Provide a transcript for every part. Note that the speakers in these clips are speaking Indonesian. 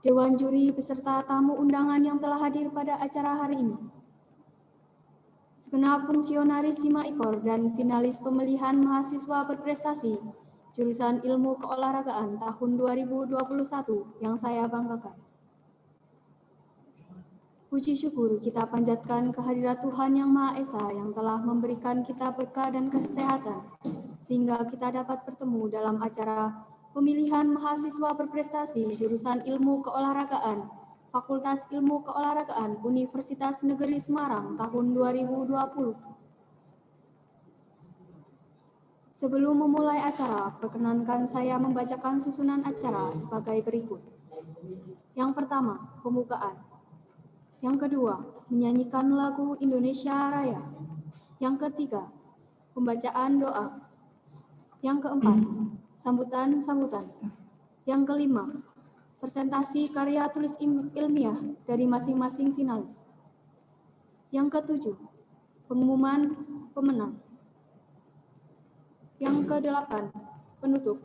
Dewan Juri beserta tamu undangan yang telah hadir pada acara hari ini. Segenap fungsionaris Simaikor dan finalis pemilihan mahasiswa berprestasi jurusan Ilmu Keolahragaan tahun 2021 yang saya banggakan. Puji syukur kita panjatkan kehadirat Tuhan Yang Maha Esa yang telah memberikan kita berkah dan kesehatan, sehingga kita dapat bertemu dalam acara pemilihan mahasiswa berprestasi jurusan Ilmu Keolahragaan, Fakultas Ilmu Keolahragaan Universitas Negeri Semarang tahun 2020. Sebelum memulai acara, perkenankan saya membacakan susunan acara sebagai berikut. Yang pertama, pembukaan. Yang kedua, menyanyikan lagu Indonesia Raya. Yang ketiga, pembacaan doa. Yang keempat, sambutan-sambutan. Yang kelima, presentasi karya tulis ilmiah dari masing-masing finalis. Yang ketujuh, pengumuman pemenang. Yang kedelapan, penutup.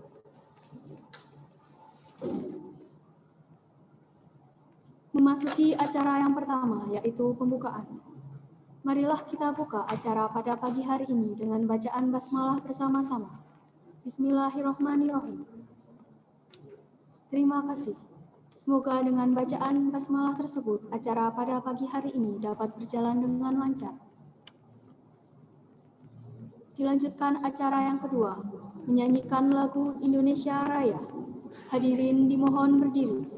Memasuki acara yang pertama, yaitu pembukaan. Marilah kita buka acara pada pagi hari ini dengan bacaan basmalah bersama-sama. Bismillahirrahmanirrahim. Terima kasih. Semoga dengan bacaan basmalah tersebut, acara pada pagi hari ini dapat berjalan dengan lancar. Dilanjutkan acara yang kedua, menyanyikan lagu Indonesia Raya. Hadirin dimohon berdiri.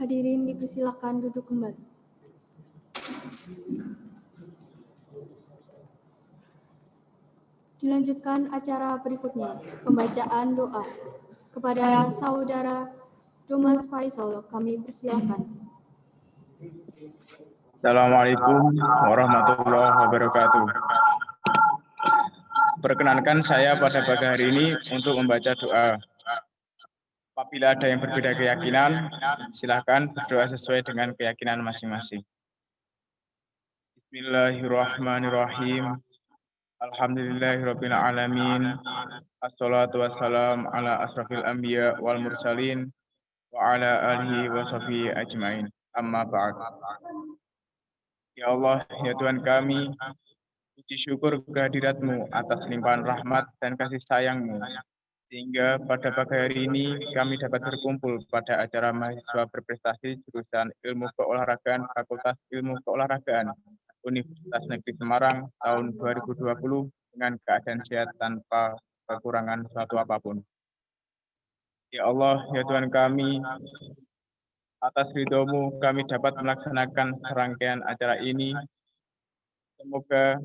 Hadirin dipersilakan duduk kembali. Dilanjutkan acara berikutnya, pembacaan doa. Kepada Saudara Thomas Faisal, kami persilakan. Assalamualaikum warahmatullahi wabarakatuh. Perkenankan saya pada pagi hari ini untuk membaca doa. Apabila ada yang berbeda keyakinan, silakan berdoa sesuai dengan keyakinan masing-masing. Bismillahirrahmanirrahim. Alhamdulillahirabbil alamin. Assalatu wassalam ala asrafil anbiya wal mursalin wa ala alihi wa sahbihi ajmain. Amma ba'd. Ya Allah, ya Tuhan kami, puji syukur kehadirat-Mu atas limpahan rahmat dan kasih sayang-Mu, sehingga pada pagi hari ini kami dapat berkumpul pada acara mahasiswa berprestasi jurusan Ilmu Keolahragaan Fakultas Ilmu Keolahragaan Universitas Negeri Semarang tahun 2020 dengan keadaan sehat tanpa kekurangan suatu apapun. Ya Allah, ya Tuhan kami, atas ridho-Mu kami dapat melaksanakan serangkaian acara ini. Semoga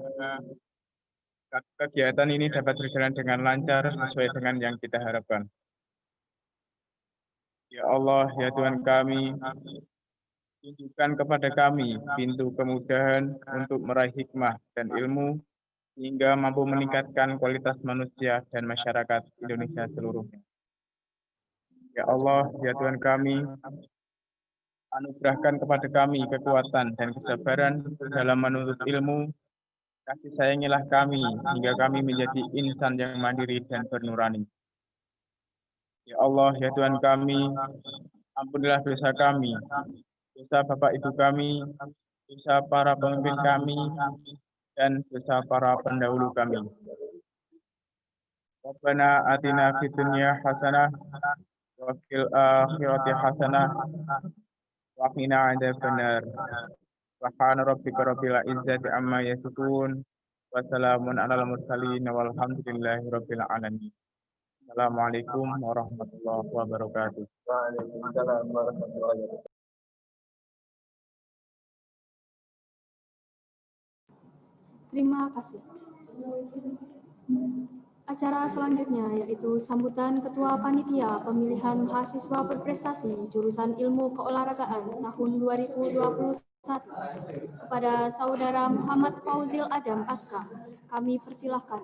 kegiatan ini dapat berjalan dengan lancar sesuai dengan yang kita harapkan. Ya Allah, ya Tuhan kami, tunjukkan kepada kami pintu kemudahan untuk meraih hikmah dan ilmu sehingga mampu meningkatkan kualitas manusia dan masyarakat Indonesia seluruhnya. Ya Allah, ya Tuhan kami, anugerahkan kepada kami kekuatan dan kesabaran dalam menuntut ilmu. Kasih sayangilah kami hingga kami menjadi insan yang mandiri dan bernurani. Ya Allah, ya Tuhan kami, ampunilah dosa kami, dosa Bapak Ibu kami, dosa para pemimpin kami, dan dosa para pendahulu kami. Rabbana atina fid dunya hasanah wa fil akhirati hasanah wa qina adzabannar. Subhana rabbika rabbil izzati amma yasifun wa salamun alal mursalin walhamdulillahi rabbil alamin. Assalamualaikum warahmatullahi wabarakatuh. Waalaikumsalam warahmatullahi wabarakatuh. Terima kasih. Acara selanjutnya yaitu sambutan Ketua Panitia Pemilihan Mahasiswa Berprestasi Jurusan Ilmu Keolahragaan tahun 2021 kepada Saudara Muhammad Fauzil Adam Aska. Kami persilahkan.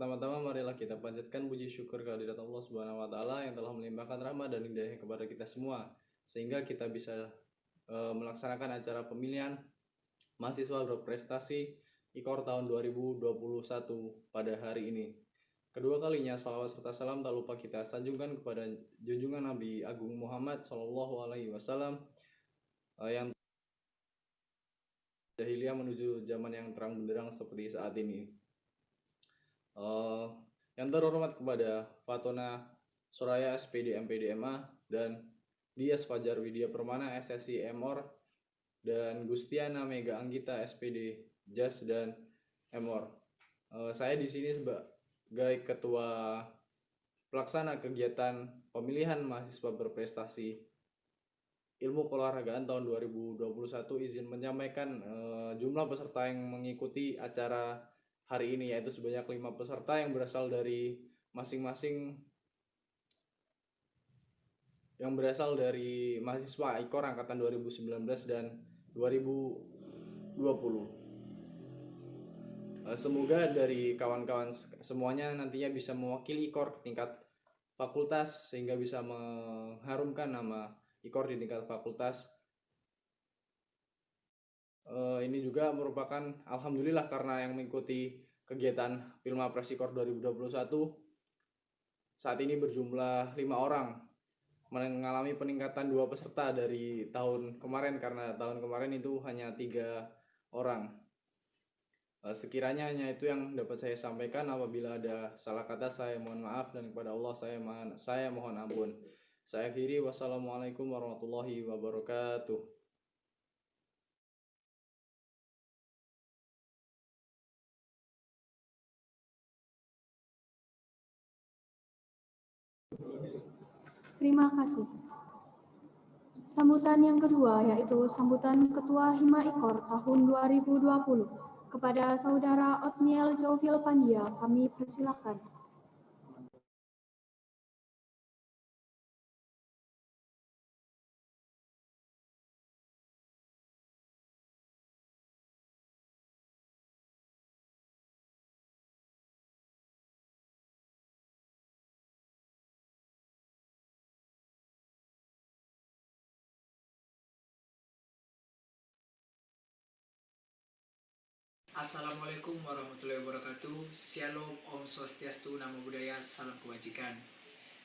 Pertama-tama marilah kita panjatkan puji syukur kehadirat Allah Subhanahu wa taala yang telah melimpahkan rahmat dan hidayah kepada kita semua sehingga kita bisa melaksanakan acara pemilihan mahasiswa berprestasi IKOR tahun 2021 pada hari ini. Kedua kalinya salawat serta salam tak lupa kita sanjungkan kepada junjungan Nabi Agung Muhammad SAW yang jahiliyah menuju zaman yang terang benderang seperti saat ini. Yang terhormat kepada Fatona Soraya SPD MPD MA dan Dias Fajar Widya Permana SSI MOR dan Gustiana Mega Anggita SPD JAS dan MOR. Saya di sini sebagai ketua pelaksana kegiatan pemilihan mahasiswa berprestasi ilmu keolahragaan tahun 2021 izin menyampaikan jumlah peserta yang mengikuti acara hari ini yaitu sebanyak 5 peserta yang berasal dari masing-masing mahasiswa IKOR angkatan 2019 dan 2020. Semoga dari kawan-kawan semuanya nantinya bisa mewakili IKOR ke tingkat fakultas sehingga bisa mengharumkan nama IKOR di tingkat fakultas. Ini juga merupakan alhamdulillah karena yang mengikuti kegiatan Pilmapres IKOR 2021 saat ini berjumlah 5 orang, mengalami peningkatan 2 peserta dari tahun kemarin karena tahun kemarin itu hanya 3 orang. Sekiranya hanya itu yang dapat saya sampaikan. Apabila ada salah kata saya mohon maaf dan kepada Allah saya mohon ampun. Saya akhiri, wassalamualaikum warahmatullahi wabarakatuh. Terima kasih. Sambutan yang kedua yaitu sambutan Ketua Hima IKOR tahun 2020 kepada Saudara Otniel Jovil Pandia. Kami persilahkan. Assalamualaikum warahmatullahi wabarakatuh. Shalom, Om Swastiastu, Namo Buddhaya, Salam Kebajikan.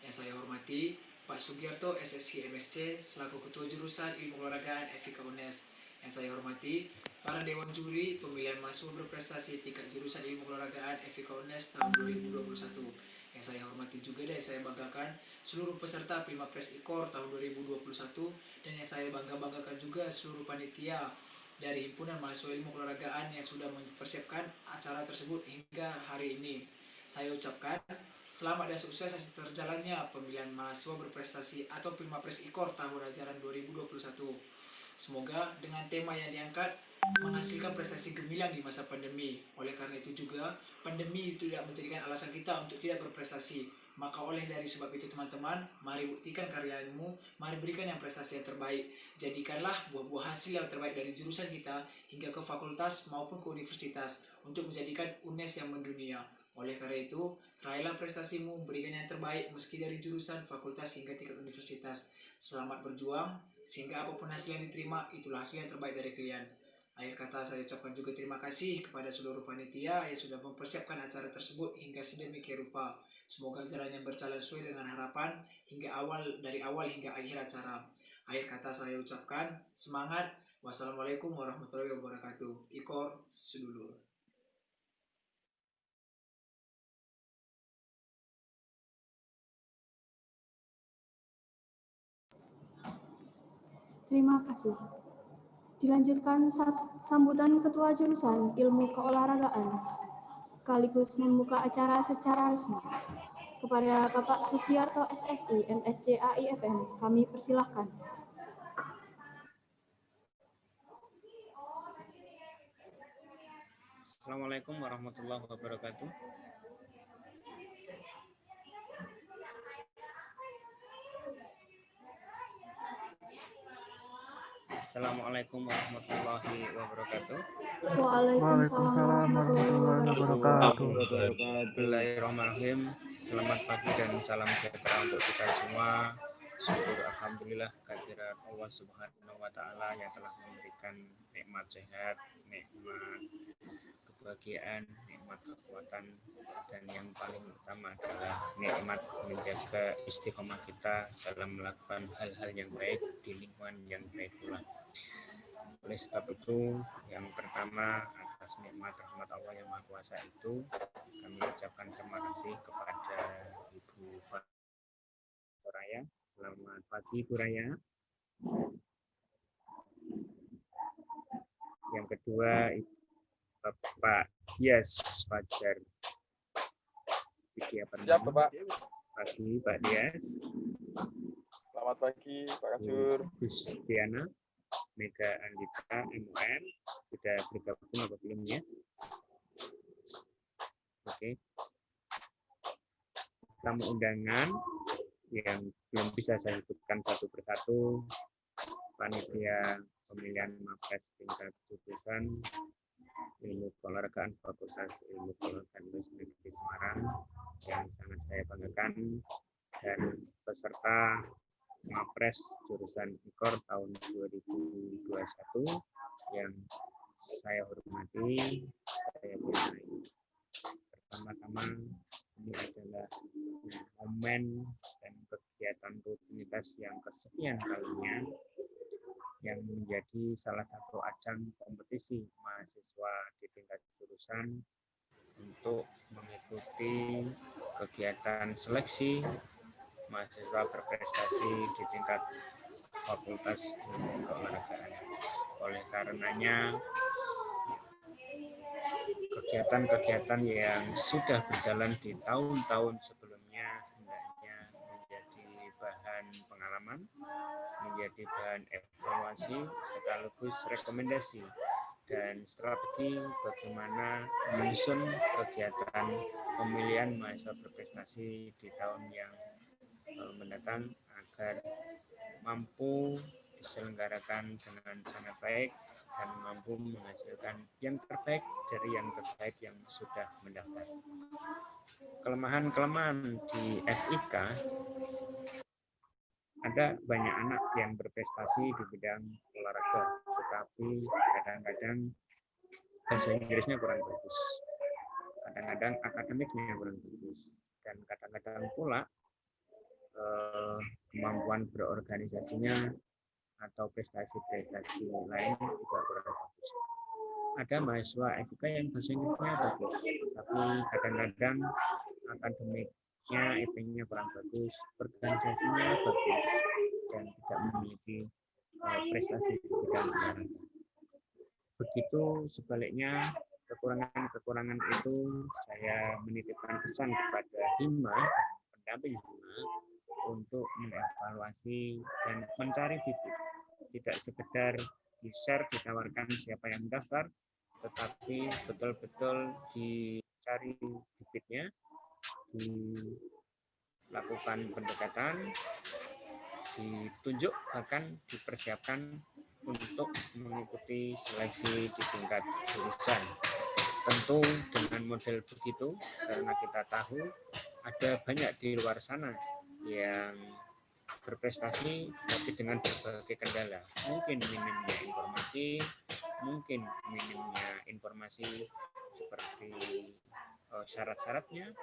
Yang saya hormati Pak Sugiarto, SSC MSC, selaku Ketua Jurusan Ilmu Olahragaan FIK UNES. Yang saya hormati para Dewan Juri Pemilihan Mahasiswa Berprestasi tingkat Jurusan Ilmu Olahragaan FIK UNES tahun 2021. Yang saya hormati juga dan saya banggakan seluruh peserta Pilmapres IKOR tahun 2021, dan yang saya banggakan juga seluruh panitia dari Himpunan Mahasiswa Ilmu Keolahragaan yang sudah mempersiapkan acara tersebut hingga hari ini. Saya ucapkan selamat dan sukses atas terjalannya pemilihan mahasiswa berprestasi atau Pilmapres IKOR tahun ajaran 2021. Semoga dengan tema yang diangkat menghasilkan prestasi gemilang di masa pandemi. Oleh karena itu juga, pandemi tidak menjadikan alasan kita untuk tidak berprestasi. Maka oleh dari sebab itu teman-teman, mari buktikan karyamu, mari berikan yang prestasi yang terbaik. Jadikanlah buah-buah hasil yang terbaik dari jurusan kita hingga ke fakultas maupun ke universitas untuk menjadikan UNES yang mendunia. Oleh karena itu, raihlah prestasimu, berikan yang terbaik meski dari jurusan, fakultas hingga tingkat universitas. Selamat berjuang, sehingga apapun hasil yang diterima, itulah hasil yang terbaik dari kalian. Akhir kata saya ucapkan juga terima kasih kepada seluruh panitia yang sudah mempersiapkan acara tersebut hingga sedemikian rupa. Semoga jalannya berjalan sesuai dengan harapan dari awal hingga akhir acara. Akhir kata saya ucapkan semangat. Wassalamualaikum warahmatullahi wabarakatuh. IKOR sedulur. Terima kasih. Dilanjutkan sambutan Ketua Jurusan Ilmu Keolahragaan sekaligus membuka acara secara resmi. Kepada Bapak Sugiarto SSI MSC AIFM, kami persilahkan. Assalamualaikum warahmatullahi wabarakatuh. Assalamualaikum warahmatullahi wabarakatuh. Waalaikumsalam warahmatullahi wabarakatuh. Bismillahirrahmanirrahim. Selamat pagi dan salam sejahtera untuk kita semua. Syukur alhamdulillah kehadirat Allah Subhanahu wa taala yang telah memberikan nikmat sehat, nikmat kebahagiaan, nikmat kekuatan, dan yang paling utama adalah nikmat menjaga istiqomah kita dalam melakukan hal-hal yang baik di lingkungan yang baik pula. Oleh sebab itu, yang pertama atas nikmat rahmat Allah yang Maha Kuasa itu, kami ucapkan terima kasih kepada Ibu Soraya. Selamat pagi, Bu Raya. Yang kedua, Bapak Dias Fajar Widya Purnama. Siap, Bapak. Pagi, Pak Dias. Selamat pagi, Pak Kasur. Gustiana Mega Andita MUN sudah bergabung apa belum ya? Oke. Tamu undangan yang belum bisa saya sebutkan satu persatu, panitia pemilihan Mapres tingkat jurusan Ilmu Keolahragaan Fakultas Ilmu Keolahragaan Universitas Negeri Semarang yang sangat saya banggakan, dan peserta Mapres jurusan IKOR tahun 2021 yang saya hormati, saya cintai. Pertama-tama, ini adalah momen dan kegiatan rutinitas yang kesekian kalinya yang menjadi salah satu ajang kompetisi mahasiswa di tingkat jurusan untuk mengikuti kegiatan seleksi mahasiswa berprestasi di tingkat Fakultas Ilmu Keolahragaan. Oleh karenanya, kegiatan-kegiatan yang sudah berjalan di tahun-tahun sebelumnya hendaknya menjadi bahan pengalaman, menjadi bahan evaluasi sekaligus rekomendasi dan strategi bagaimana menyusun kegiatan pemilihan mahasiswa berprestasi di tahun yang mendatang agar mampu diselenggarakan dengan sangat baik dan mampu menghasilkan yang terbaik dari yang terbaik yang sudah mendaftar. Kelemahan-kelemahan di FIK, ada banyak anak yang berprestasi di bidang olahraga, tetapi kadang-kadang bahasa Inggrisnya kurang bagus, kadang-kadang akademiknya kurang bagus, dan kadang-kadang pula kemampuan berorganisasinya atau prestasi-prestasi lain juga kurang bagus. Ada mahasiswa FIK yang bahasa Inggrisnya bagus, tapi kadang-kadang akademiknya IP-nya kurang bagus, organisasinya bagus, dan tidak memiliki prestasi di bidang olahraga. Begitu sebaliknya, kekurangan-kekurangan itu saya menitipkan pesan kepada Hima, pendamping Hima, untuk mengevaluasi dan mencari titik. Tidak sekedar di-share, ditawarkan siapa yang mendaftar, tetapi betul-betul dicari bibitnya, dilakukan pendekatan, ditunjuk, bahkan dipersiapkan untuk mengikuti seleksi di tingkat jurusan. Tentu dengan model begitu, karena kita tahu ada banyak di luar sana yang berprestasi tapi dengan berbagai kendala. Mungkin minimnya informasi seperti syarat-syaratnya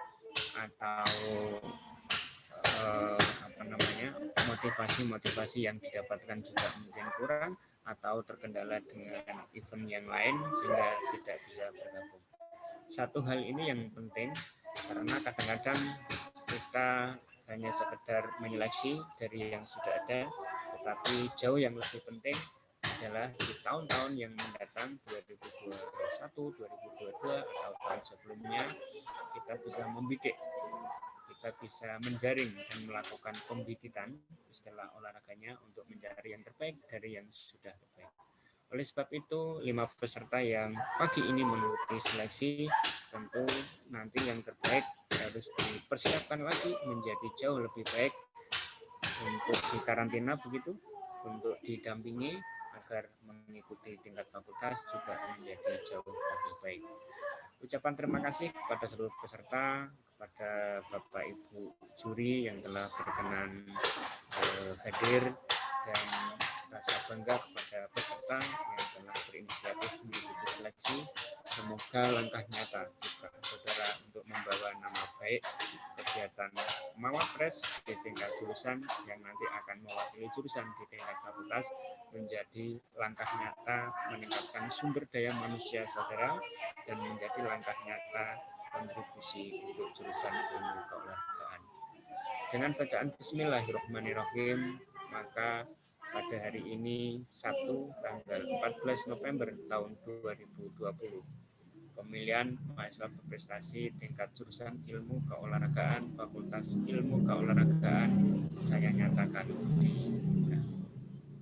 atau motivasi yang didapatkan juga mungkin kurang, atau terkendala dengan event yang lain sehingga tidak bisa bergabung. Satu hal ini yang penting, karena kadang-kadang kita hanya sekedar menyeleksi dari yang sudah ada, tetapi jauh yang lebih penting adalah di tahun-tahun yang mendatang, 2021, 2022 atau tahun sebelumnya, kita bisa membidik, kita bisa menjaring dan melakukan pembibitan istilah olahraganya untuk mencari yang terbaik dari yang sudah terbaik. Oleh sebab itu, 5 peserta yang pagi ini mengikuti seleksi, tentu nanti yang terbaik harus dipersiapkan lagi menjadi jauh lebih baik untuk dikarantina begitu, untuk didampingi agar mengikuti tingkat fakultas juga menjadi jauh lebih baik. Ucapan terima kasih kepada seluruh peserta, kepada Bapak Ibu juri yang telah berkenan hadir, dan rasa bangga kepada peserta yang telah berinisiatif mengikuti seleksi. Semoga langkah nyata juga saudara untuk membawa nama baik kegiatan Mawapres di tingkat jurusan yang nanti akan mewakili jurusan di tingkat fakultas menjadi langkah nyata meningkatkan sumber daya manusia saudara dan menjadi langkah nyata kontribusi untuk jurusan ilmu keolahragaan. Dengan bacaan Bismillahirrahmanirrahim, maka pada hari ini Sabtu tanggal 14 November tahun 2020, pemilihan mahasiswa berprestasi tingkat jurusan ilmu keolahragaan Fakultas Ilmu Keolahragaan saya nyatakan dibuka.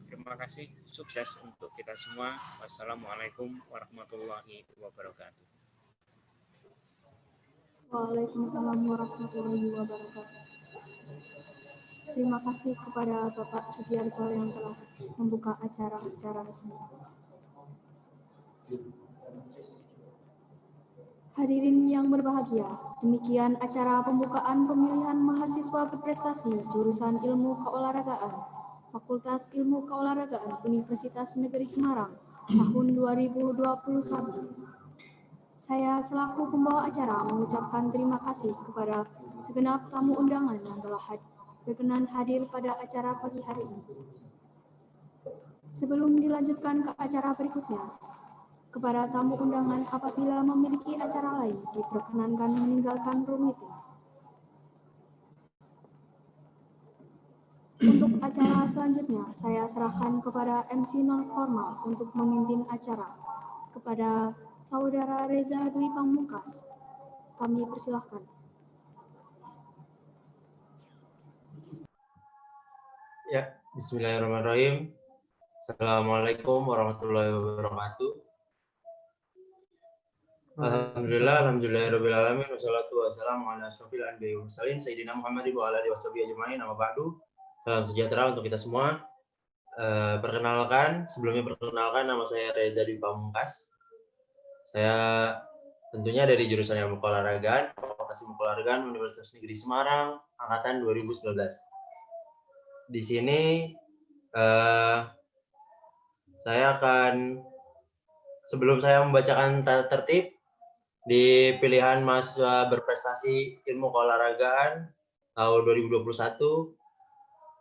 Terima kasih, sukses untuk kita semua. Wassalamualaikum warahmatullahi wabarakatuh. Waalaikumsalam warahmatullahi wabarakatuh. Terima kasih kepada Bapak Sugiarto yang telah membuka acara secara resmi. Hadirin yang berbahagia, demikian acara pembukaan pemilihan mahasiswa berprestasi jurusan Ilmu Keolahragaan Fakultas Ilmu Keolahragaan Universitas Negeri Semarang tahun 2021. Saya selaku pembawa acara mengucapkan terima kasih kepada segenap tamu undangan yang telah berkenan hadir pada acara pagi hari ini. Sebelum dilanjutkan ke acara berikutnya, kepada tamu undangan apabila memiliki acara lain diperkenankan meninggalkan room meeting. Untuk acara selanjutnya, saya serahkan kepada MC non formal untuk memimpin acara, kepada Saudara Reza Dwi Pamungkas. Kami persilahkan. Ya, bismillahirrahmanirrahim. Assalamualaikum warahmatullahi wabarakatuh. Alhamdulillahirrahmanirrahim. Wassalatu wassalamu ala asyrofil anbiya'i wal mursalin Sayyidina Muhammad wa ala alihi washabihi ajma'in. Amma ba'du. Salam sejahtera untuk kita semua. Perkenalkan, nama saya Reza Dwi Pamungkas. Saya tentunya dari jurusan Ilmu Keolahragaan, Fakultas Ilmu Keolahragaan Universitas Negeri Semarang, angkatan 2019. Di sini saya akan Sebelum saya membacakan tata tertib di pilihan mahasiswa berprestasi ilmu keolahragaan tahun 2021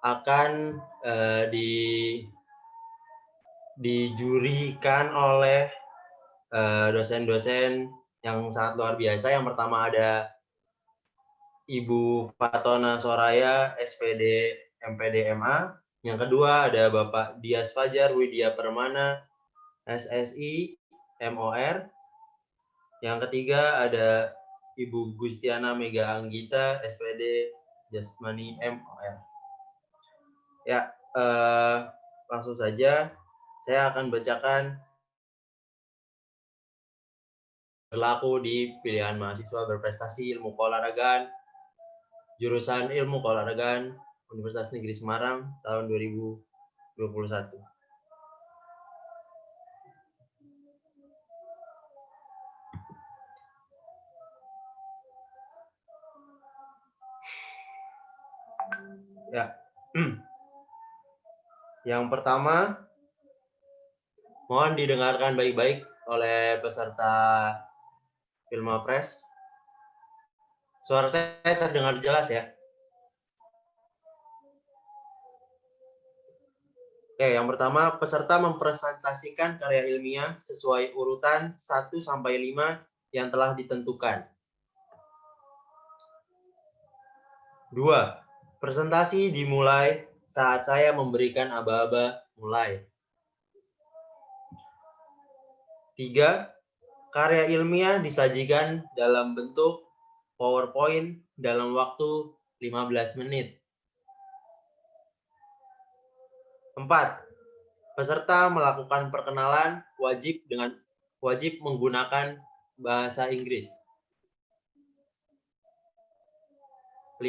akan dijurikan oleh dosen-dosen yang sangat luar biasa. Yang pertama ada Ibu Fatona Soraya, SPD MPD MA. Yang kedua ada Bapak Dias Fajar Widya Permana, SSI MOR. Yang ketiga ada Ibu Gustiana Mega Anggita, SPD Jasmani MOR. Ya, langsung saja saya akan bacakan berlaku di pilihan mahasiswa berprestasi ilmu keolahragaan jurusan ilmu keolahragaan Universitas Negeri Semarang tahun 2021. Ya. Yang pertama, mohon didengarkan baik-baik oleh peserta Filmapres. Suara saya terdengar jelas ya? Oke, yang pertama, peserta mempresentasikan karya ilmiah sesuai urutan 1-5 yang telah ditentukan. 2. Presentasi dimulai saat saya memberikan aba-aba mulai. 3. Karya ilmiah disajikan dalam bentuk PowerPoint dalam waktu 15 menit. 4. Peserta melakukan perkenalan wajib menggunakan bahasa Inggris. 5.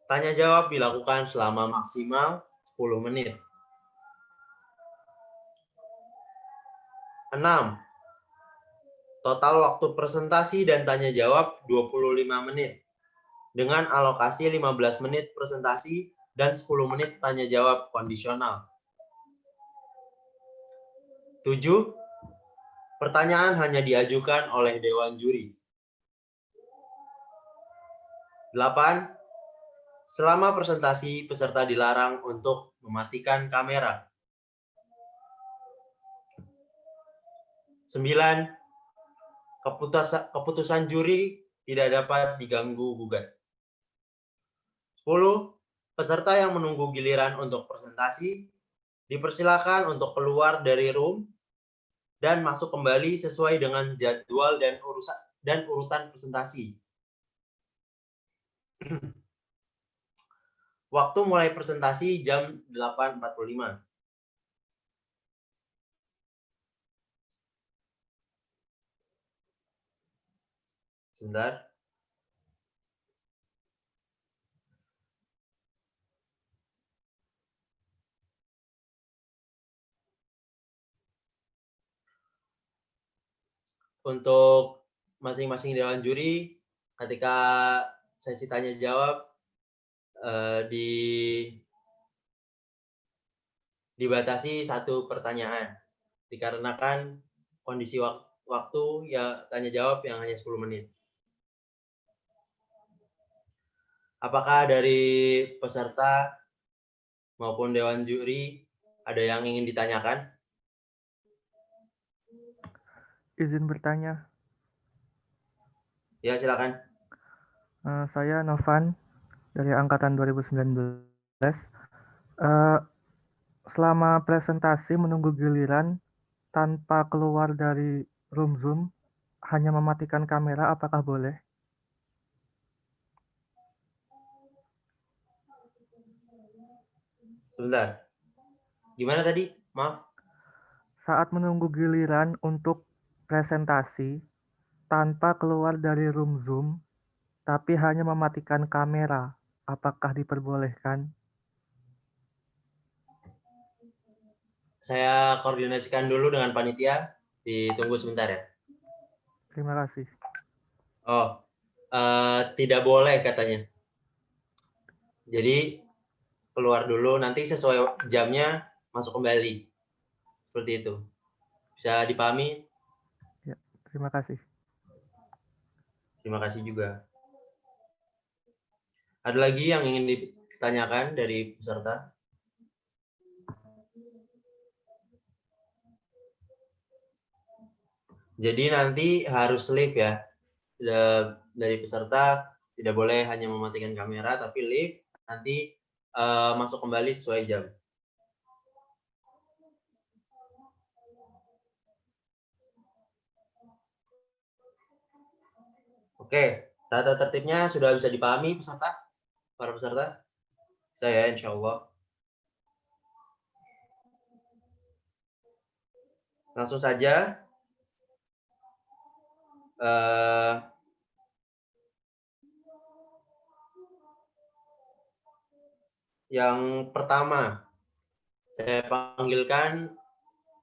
Tanya jawab dilakukan selama maksimal 10 menit. 6. Total waktu presentasi dan tanya jawab 25 menit. Dengan alokasi 15 menit presentasi dan 10 menit tanya jawab kondisional. 7. Pertanyaan hanya diajukan oleh Dewan Juri. 8. Selama presentasi, peserta dilarang untuk mematikan kamera. 9. Keputusan juri tidak dapat diganggu-gugat. 10. Peserta yang menunggu giliran untuk presentasi dipersilakan untuk keluar dari room dan masuk kembali sesuai dengan jadwal dan urutan presentasi. Waktu mulai presentasi jam 8.45. Sebentar. Untuk masing-masing dewan juri, ketika sesi tanya jawab dibatasi 1 pertanyaan, dikarenakan kondisi waktu ya tanya jawab yang hanya 10 menit. Apakah dari peserta maupun dewan juri ada yang ingin ditanyakan? Izin bertanya. Ya, silakan. Saya Novan dari angkatan 2019. Selama presentasi menunggu giliran tanpa keluar dari room Zoom, hanya mematikan kamera, apakah boleh? Sebentar. Gimana tadi? Maaf. Saat menunggu giliran untuk presentasi tanpa keluar dari room Zoom, tapi hanya mematikan kamera, apakah diperbolehkan? Saya koordinasikan dulu dengan panitia. Ditunggu sebentar ya. Terima kasih. Oh, tidak boleh katanya. Jadi keluar dulu, nanti sesuai jamnya masuk kembali. Seperti itu. Bisa dipahami? Ya, terima kasih. Terima kasih juga. Ada lagi yang ingin ditanyakan dari peserta? Jadi nanti harus live ya. Dari peserta tidak boleh hanya mematikan kamera, tapi live nanti masuk kembali sesuai jam. Oke, tata tertibnya sudah bisa dipahami para peserta? Saya insya Allah. Langsung saja. Yang pertama, saya panggilkan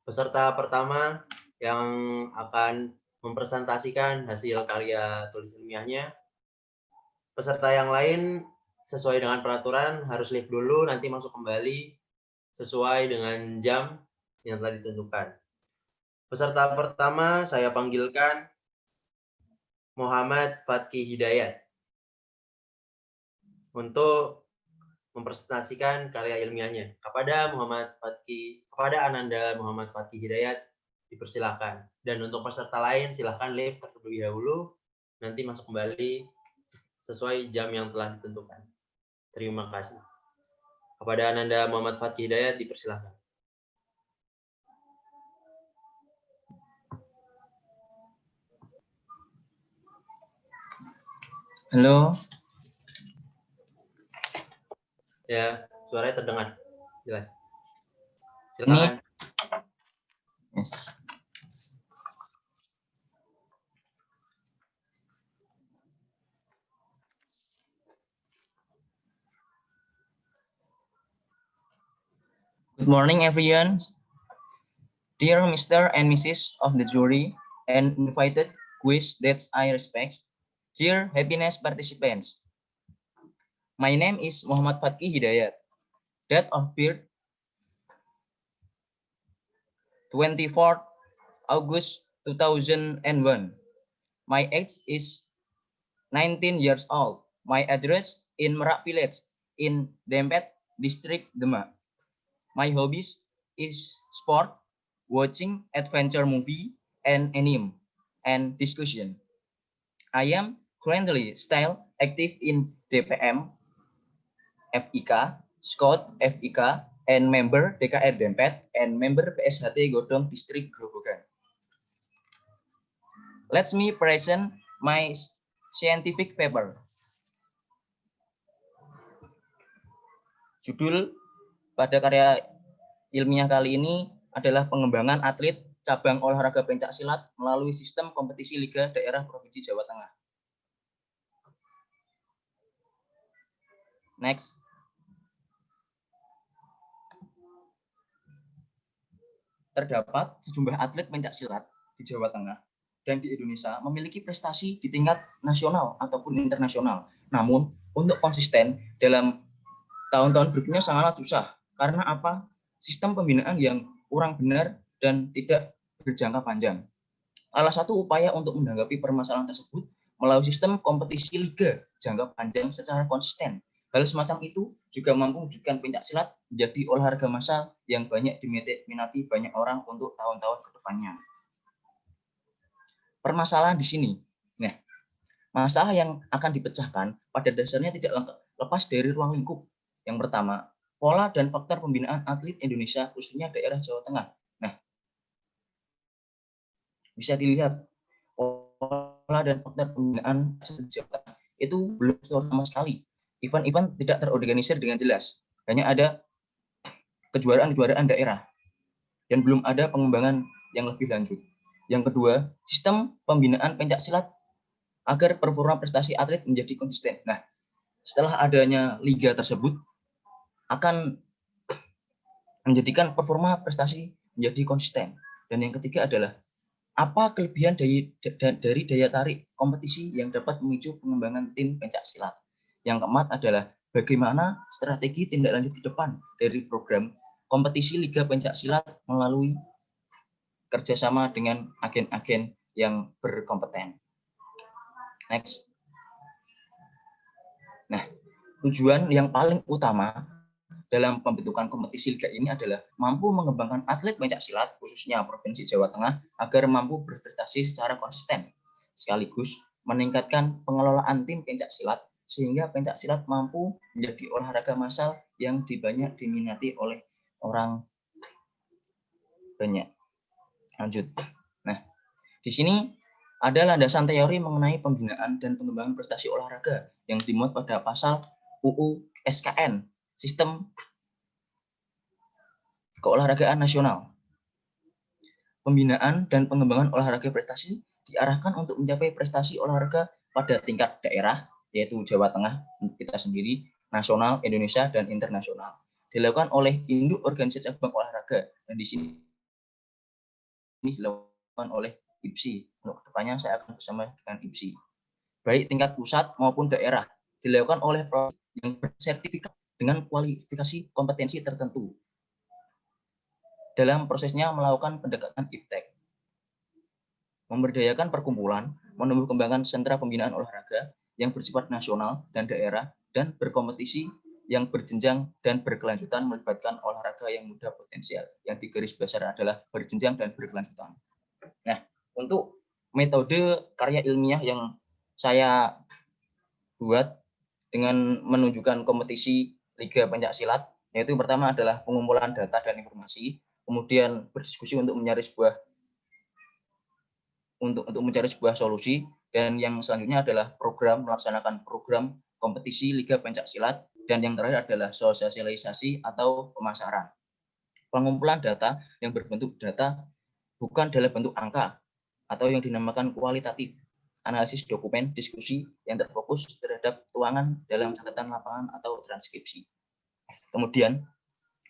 peserta pertama yang akan mempresentasikan hasil karya tulis ilmiahnya. Peserta yang lain sesuai dengan peraturan harus live dulu, nanti masuk kembali sesuai dengan jam yang telah ditentukan. Peserta pertama saya panggilkan Muhammad Fatki Hidayat untuk mempresentasikan karya ilmiahnya. Kepada Ananda Muhammad Fatki Hidayat dipersilakan. Dan untuk peserta lain silahkan live terlebih dahulu, nanti masuk kembali sesuai jam yang telah ditentukan. Terima kasih. Kepada Ananda Muhammad Fatki Hidayat dipersilakan. Halo. Ya, suaranya terdengar jelas. Silakan. Yes. Good morning, everyone. Dear Mr. and Mrs. of the jury and invited guests that I respect, dear happiness participants. My name is Muhammad Fatki Hidayat. Date of birth 24th August 2001. My age is 19 years old. My address in Merak Village in Dempet District, Demak. My hobbies is sport, watching adventure movie, and anime, and discussion. I am currently still active in DPM, FIK, Scout FIK, and member DKR Dempet, and member PSHT Godong District Grobogan. Let me present my scientific paper. Judul pada karya ilmiah kali ini adalah pengembangan atlet cabang olahraga pencak silat melalui sistem kompetisi Liga Daerah Provinsi Jawa Tengah. Next. Terdapat sejumlah atlet pencak silat di Jawa Tengah dan di Indonesia memiliki prestasi di tingkat nasional ataupun internasional. Namun, untuk konsisten dalam tahun-tahun berikutnya sangatlah susah. Karena apa? Sistem pembinaan yang kurang benar dan tidak berjangka panjang. Salah satu upaya untuk menanggapi permasalahan tersebut melalui sistem kompetisi liga jangka panjang secara konsisten. Hal semacam itu juga mampu mewujudkan pencak silat menjadi olahraga massal yang banyak diminati banyak orang untuk tahun-tahun ke depannya. Permasalahan di sini. Nah, masalah yang akan dipecahkan pada dasarnya tidak lepas dari ruang lingkup. Yang pertama, pola dan faktor pembinaan atlet Indonesia khususnya daerah Jawa Tengah. Nah, bisa dilihat pola dan faktor pembinaan Jawa Tengah itu belum sama sekali. Event-event tidak terorganisir dengan jelas. Hanya ada kejuaraan-kejuaraan daerah dan belum ada pengembangan yang lebih lanjut. Yang kedua, sistem pembinaan pencak silat agar performa prestasi atlet menjadi konsisten. Nah, setelah adanya liga tersebut akan menjadikan performa prestasi menjadi konsisten. Dan yang ketiga adalah apa kelebihan dari daya tarik kompetisi yang dapat memicu pengembangan tim pencak silat. Yang keempat adalah bagaimana strategi tindak lanjut ke depan dari program kompetisi Liga Pencak Silat melalui kerjasama dengan agen-agen yang berkompeten. Next. Nah, tujuan yang paling utama dalam pembentukan kompetisi liga ini adalah mampu mengembangkan atlet pencaksilat khususnya Provinsi Jawa Tengah agar mampu berprestasi secara konsisten, sekaligus meningkatkan pengelolaan tim pencaksilat sehingga pencaksilat mampu menjadi olahraga massal yang banyak diminati oleh orang banyak. Lanjut. Nah, di sini ada landasan teori mengenai pembinaan dan pengembangan prestasi olahraga yang dimuat pada pasal UU SKN, Sistem Keolahragaan Nasional. Pembinaan dan pengembangan olahraga prestasi diarahkan untuk mencapai prestasi olahraga pada tingkat daerah, yaitu Jawa Tengah, kita sendiri, nasional, Indonesia, dan internasional. Dilakukan oleh induk organisasi cabang olahraga, dan di sini dilakukan oleh IPSI. Untuk kedepannya saya akan bersama dengan IPSI. Baik tingkat pusat maupun daerah, dilakukan oleh provinsi yang bersertifikat dengan kualifikasi kompetensi tertentu. Dalam prosesnya melakukan pendekatan iptek, memberdayakan perkumpulan, menumbuh kembangkan sentra pembinaan olahraga yang bersifat nasional dan daerah, dan berkompetisi yang berjenjang dan berkelanjutan melibatkan olahraga yang mudah potensial, yang di garis besar adalah berjenjang dan berkelanjutan. Nah, untuk metode karya ilmiah yang saya buat dengan menunjukkan kompetisi Liga Pencaksilat, yaitu yang pertama adalah pengumpulan data dan informasi, kemudian berdiskusi untuk mencari sebuah solusi, dan yang selanjutnya adalah melaksanakan program kompetisi Liga Pencaksilat, dan yang terakhir adalah sosialisasi atau pemasaran. Pengumpulan data yang berbentuk data bukan dalam bentuk angka atau yang dinamakan kualitatif, analisis dokumen, diskusi yang terfokus terhadap tuangan dalam catatan lapangan atau transkripsi. Kemudian,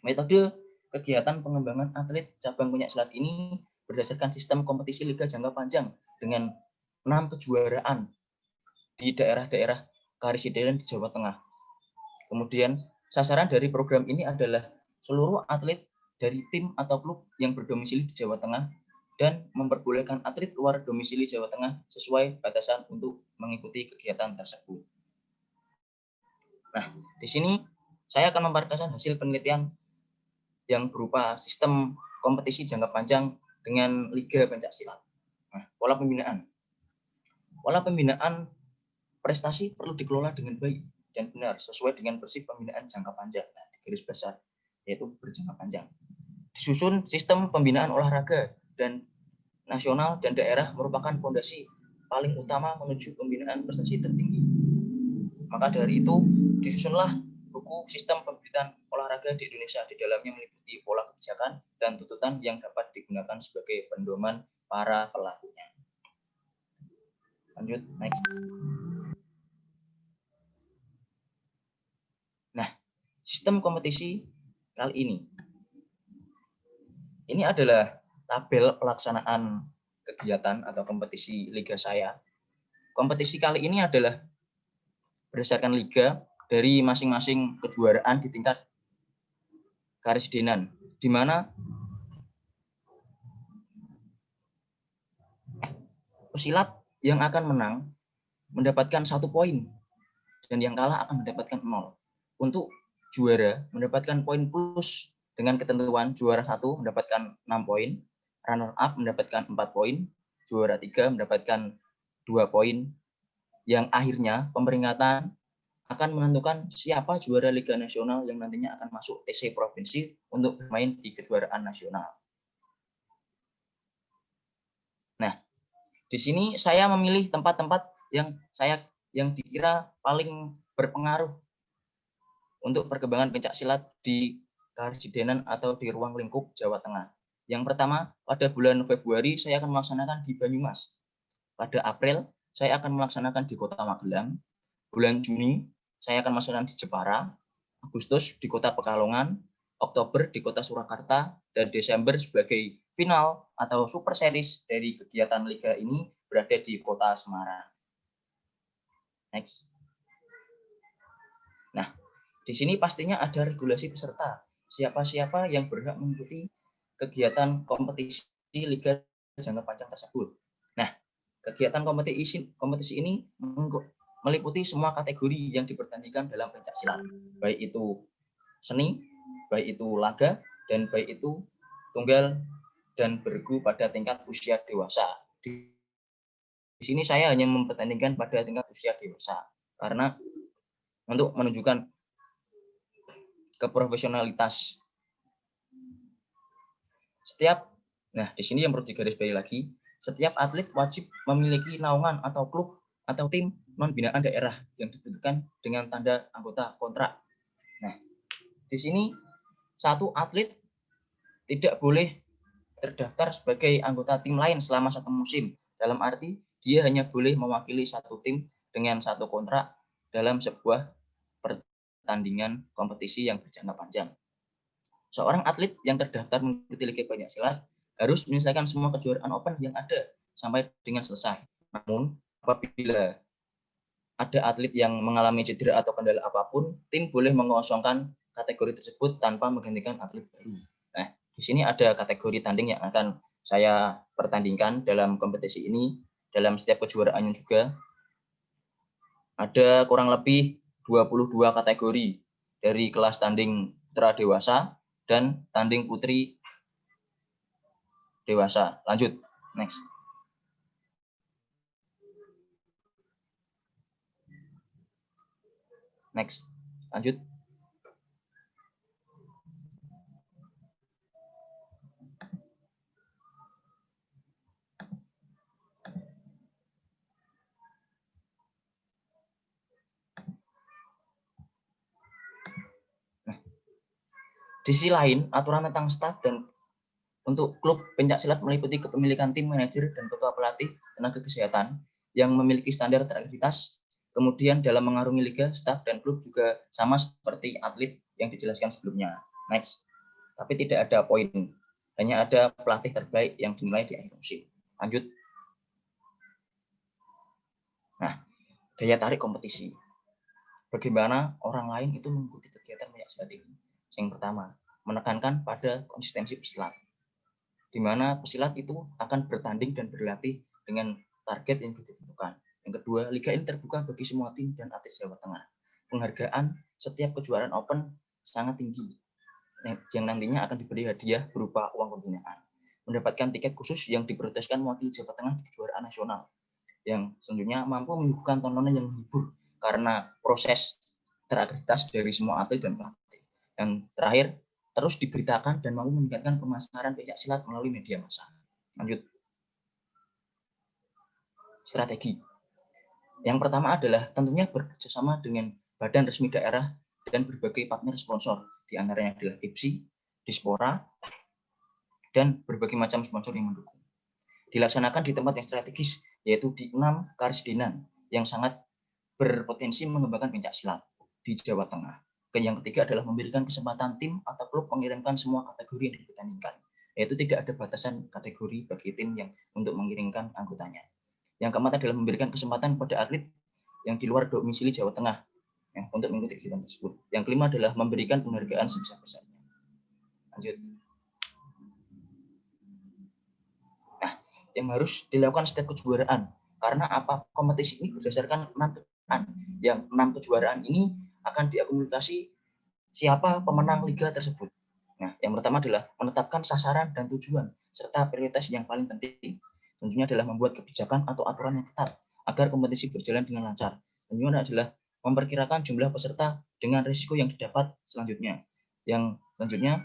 metode kegiatan pengembangan atlet cabang pencaksilat ini berdasarkan sistem kompetisi liga jangka panjang dengan 6 kejuaraan di daerah-daerah karisidenan di Jawa Tengah. Kemudian, sasaran dari program ini adalah seluruh atlet dari tim atau klub yang berdomisili di Jawa Tengah dan memperbolehkan atlet luar domisili Jawa Tengah sesuai batasan untuk mengikuti kegiatan tersebut. Nah, di sini saya akan memperkenalkan hasil penelitian yang berupa sistem kompetisi jangka panjang dengan Liga Pencaksilat. Nah, pola pembinaan. Pola pembinaan prestasi perlu dikelola dengan baik dan benar sesuai dengan prinsip pembinaan jangka panjang. Nah, di garis besar yaitu berjangka panjang. Disusun sistem pembinaan olahraga dan nasional dan daerah merupakan fondasi paling utama menuju pembinaan prestasi tertinggi. Maka dari itu disusunlah buku sistem pembinaan olahraga di Indonesia. Di dalamnya meliputi pola kebijakan dan tuntutan yang dapat digunakan sebagai pedoman para pelakunya. Lanjut, next. Nah, sistem kompetisi kali ini. Ini adalah tabel pelaksanaan kegiatan atau kompetisi liga saya. Kompetisi kali ini adalah berdasarkan liga dari masing-masing kejuaraan di tingkat karisidenan, di mana pesilat yang akan menang mendapatkan 1 poin dan yang kalah akan mendapatkan 0. Untuk juara mendapatkan poin plus dengan ketentuan juara 1 mendapatkan 6 poin, runner up mendapatkan 4 poin, juara 3 mendapatkan 2 poin. Yang akhirnya pemeringkatan akan menentukan siapa juara Liga Nasional yang nantinya akan masuk TC Provinsi untuk bermain di kejuaraan nasional. Nah, di sini saya memilih tempat-tempat yang dikira paling berpengaruh untuk perkembangan pencaksilat di karisidenan atau di ruang lingkup Jawa Tengah. Yang pertama, pada bulan Februari saya akan melaksanakan di Banyumas. Pada April, saya akan melaksanakan di Kota Magelang. Bulan Juni, saya akan melaksanakan di Jepara. Agustus di Kota Pekalongan. Oktober di Kota Surakarta. Dan Desember sebagai final atau super series dari kegiatan liga ini berada di Kota Semarang. Next. Nah, di sini pastinya ada regulasi peserta. Siapa-siapa yang berhak mengikuti kegiatan kompetisi liga jangka panjang tersebut. Nah, kegiatan kompetisi ini meliputi semua kategori yang dipertandingkan dalam pencaksilat, baik itu seni, baik itu laga, dan baik itu tunggal dan bergu pada tingkat usia dewasa. Di sini saya hanya mempertandingkan pada tingkat usia dewasa karena untuk menunjukkan keprofesionalitas. Nah, di sini yang perlu digarisbawahi lagi, setiap atlet wajib memiliki naungan atau klub atau tim non-binaan daerah yang dibutuhkan dengan tanda anggota kontrak. Nah, di sini satu atlet tidak boleh terdaftar sebagai anggota tim lain selama satu musim. Dalam arti, dia hanya boleh mewakili satu tim dengan satu kontrak dalam sebuah pertandingan kompetisi yang berjangka panjang. Seorang atlet yang terdaftar mengikuti Liga Pencaksilat harus menyelesaikan semua kejuaraan open yang ada sampai dengan selesai. Namun, apabila ada atlet yang mengalami cedera atau kendala apapun, tim boleh mengosongkan kategori tersebut tanpa menggantikan atlet baru. Nah, di sini ada kategori tanding yang akan saya pertandingkan dalam kompetisi ini. Dalam setiap kejuaraannya juga ada kurang lebih 22 kategori dari kelas tanding putra dewasa dan tanding putri dewasa. Lanjut, next. Next, lanjut. Di sisi lain, aturan tentang staf dan untuk klub pencaksilat meliputi kepemilikan tim manajer dan ketua pelatih tenaga kesehatan yang memiliki standar terakreditasi. Kemudian dalam mengarungi liga, staf dan klub juga sama seperti atlet yang dijelaskan sebelumnya. Next. Tapi tidak ada poin, hanya ada pelatih terbaik yang dinilai di akhir musim. Lanjut. Nah, daya tarik kompetisi. Bagaimana orang lain itu mengikuti kegiatan pencaksilat ini? Yang pertama, menekankan pada konsistensi pesilat, di mana pesilat itu akan bertanding dan berlatih dengan target yang ditentukan. Yang kedua, liga ini terbuka bagi semua tim dan atlet Jawa Tengah. Penghargaan setiap kejuaraan open sangat tinggi, yang nantinya akan diberi hadiah berupa uang pembinaan. Mendapatkan tiket khusus yang diprioritaskan mewakili Jawa Tengah di kejuaraan nasional, yang selanjutnya mampu menyuguhkan tontonan yang menghibur karena proses terakreditasi dari semua atlet dan pelatih. Yang terakhir, terus diberitakan dan mampu meningkatkan pemasaran pencaksilat melalui media massa. Lanjut. Strategi. Yang pertama adalah tentunya bekerjasama dengan badan resmi daerah dan berbagai partner sponsor, di antaranya adalah IPSI, Dispora, dan berbagai macam sponsor yang mendukung. Dilaksanakan di tempat yang strategis, yaitu di 6 Karesidenan yang sangat berpotensi mengembangkan pencaksilat di Jawa Tengah. Yang ketiga adalah memberikan kesempatan tim atau klub mengirimkan semua kategori yang dipertandingkan, yaitu tidak ada batasan kategori bagi tim yang untuk mengirimkan anggotanya. Yang keempat adalah memberikan kesempatan kepada atlet yang di luar domisili Jawa Tengah ya, untuk mengikuti kegiatan tersebut. Yang kelima adalah memberikan penghargaan sebesar-besarnya. Lanjut. Nah, yang harus dilakukan setiap kejuaraan, karena apa? Kompetisi ini berdasarkan 6 kejuaraan. Yang 6 kejuaraan ini akan diakumulasi siapa pemenang liga tersebut. Nah, yang pertama adalah menetapkan sasaran dan tujuan serta prioritas yang paling penting. Tentunya adalah membuat kebijakan atau aturan yang ketat agar kompetisi berjalan dengan lancar. Tentunya adalah memperkirakan jumlah peserta dengan risiko yang didapat selanjutnya. Yang selanjutnya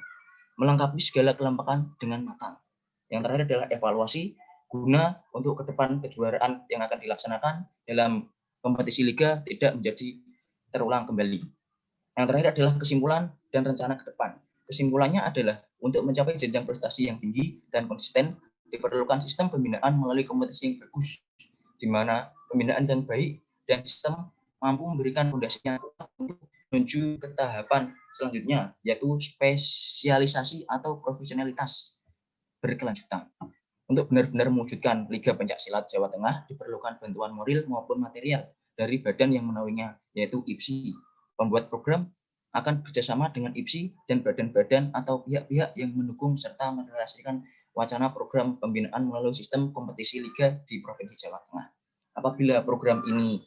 melengkapi segala kelengkapan dengan matang. Yang terakhir adalah evaluasi guna untuk ke depan kejuaraan yang akan dilaksanakan dalam kompetisi liga tidak menjadi terulang kembali. Yang terakhir adalah kesimpulan dan rencana ke depan. Kesimpulannya adalah untuk mencapai jenjang prestasi yang tinggi dan konsisten, diperlukan sistem pembinaan melalui kompetisi yang bagus, di mana pembinaan yang baik dan sistem mampu memberikan fondasinya untuk menuju ke tahapan selanjutnya, yaitu spesialisasi atau profesionalitas berkelanjutan. Untuk benar-benar mewujudkan Liga Pencaksilat Jawa Tengah, diperlukan bantuan moral maupun material dari badan yang menaunginya, yaitu IPSI. Pembuat program akan bekerjasama dengan IPSI dan badan-badan atau pihak-pihak yang mendukung serta merealisasikan wacana program pembinaan melalui sistem kompetisi liga di Provinsi Jawa Tengah. Apabila program ini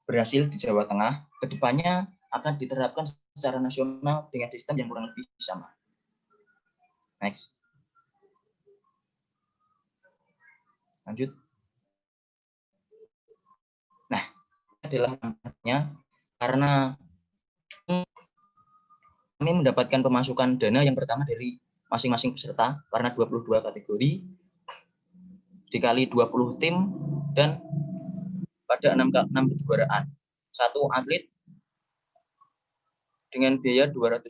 berhasil di Jawa Tengah, kedepannya akan diterapkan secara nasional dengan sistem yang kurang lebih sama. Next. Lanjut. Nah, adalah manfaatnya karena kami mendapatkan pemasukan dana yang pertama dari masing-masing peserta karena 22 kategori dikali 20 tim dan pada 6 kejuaraan. Satu atlet dengan biaya 200.000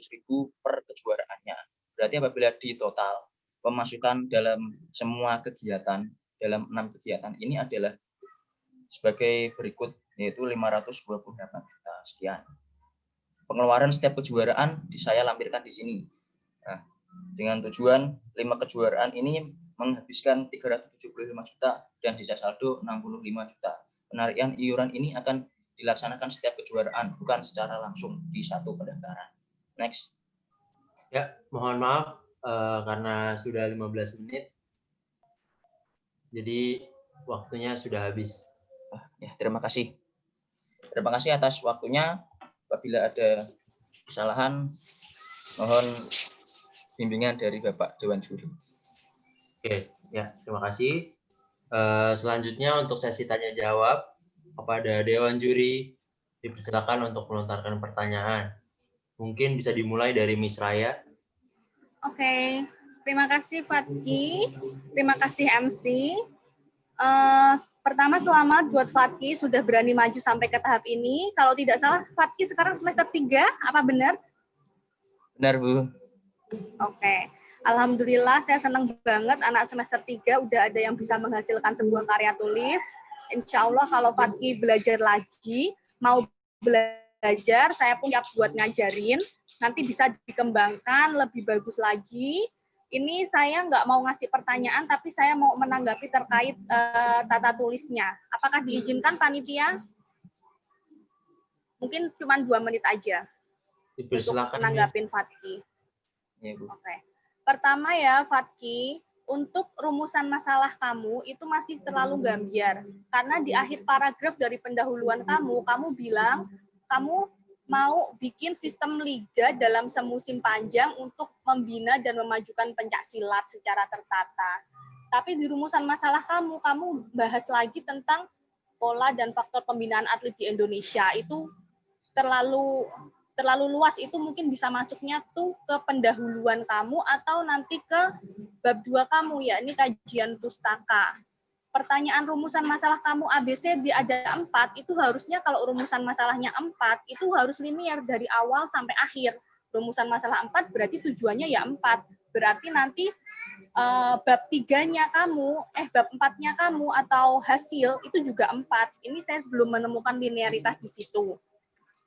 per kejuaraannya. Berarti apabila di total pemasukan dalam semua kegiatan, dalam 6 kegiatan ini adalah sebagai berikut, yaitu 528 juta sekian. Pengeluaran setiap kejuaraan saya lampirkan di sini. Nah, dengan tujuan 5 kejuaraan ini menghabiskan 375 juta dan sisa saldo 65 juta. Penarikan iuran ini akan dilaksanakan setiap kejuaraan, bukan secara langsung di satu pendaftaran. Next. Ya, mohon maaf karena sudah 15 menit. Jadi waktunya sudah habis. Ya, terima kasih. Terima kasih atas waktunya. Apabila ada kesalahan, mohon bimbingan dari Bapak Dewan Juri. Oke, ya, terima kasih. Selanjutnya untuk sesi tanya jawab kepada Dewan Juri, dipersilakan untuk melontarkan pertanyaan. Mungkin bisa dimulai dari Miss Raya. Oke, terima kasih Fatki, terima kasih MC. Pertama, selamat buat Fatki sudah berani maju sampai ke tahap ini. Kalau tidak salah, Fatki sekarang semester 3, apa benar? Benar, Bu. Oke. Alhamdulillah, saya senang banget anak semester 3 udah ada yang bisa menghasilkan sebuah karya tulis. Insya Allah kalau Fatki belajar lagi, mau belajar, saya pun siap buat ngajarin. Nanti bisa dikembangkan lebih bagus lagi. Ini saya nggak mau ngasih pertanyaan, tapi saya mau menanggapi terkait tata tulisnya. Apakah diizinkan panitia? Mungkin cuma 2 menit aja untuk menanggapin Fatki. Ya, Bu. Oke. Pertama ya, Fatki, untuk rumusan masalah kamu itu masih terlalu gambiar. Karena di akhir paragraf dari pendahuluan kamu bilang kamu mau bikin sistem liga dalam semusim panjang untuk membina dan memajukan pencak silat secara tertata. Tapi di rumusan masalah kamu bahas lagi tentang pola dan faktor pembinaan atlet di Indonesia. Itu terlalu luas, itu mungkin bisa masuknya tuh ke pendahuluan kamu atau nanti ke bab 2 kamu, yakni kajian pustaka. Pertanyaan rumusan masalah kamu ABCD ada 4, itu harusnya kalau rumusan masalahnya 4, itu harus linear dari awal sampai akhir. Rumusan masalah 4 berarti tujuannya ya 4. Berarti nanti bab 3-nya kamu, bab 4-nya kamu atau hasil itu juga 4. Ini saya belum menemukan linearitas di situ.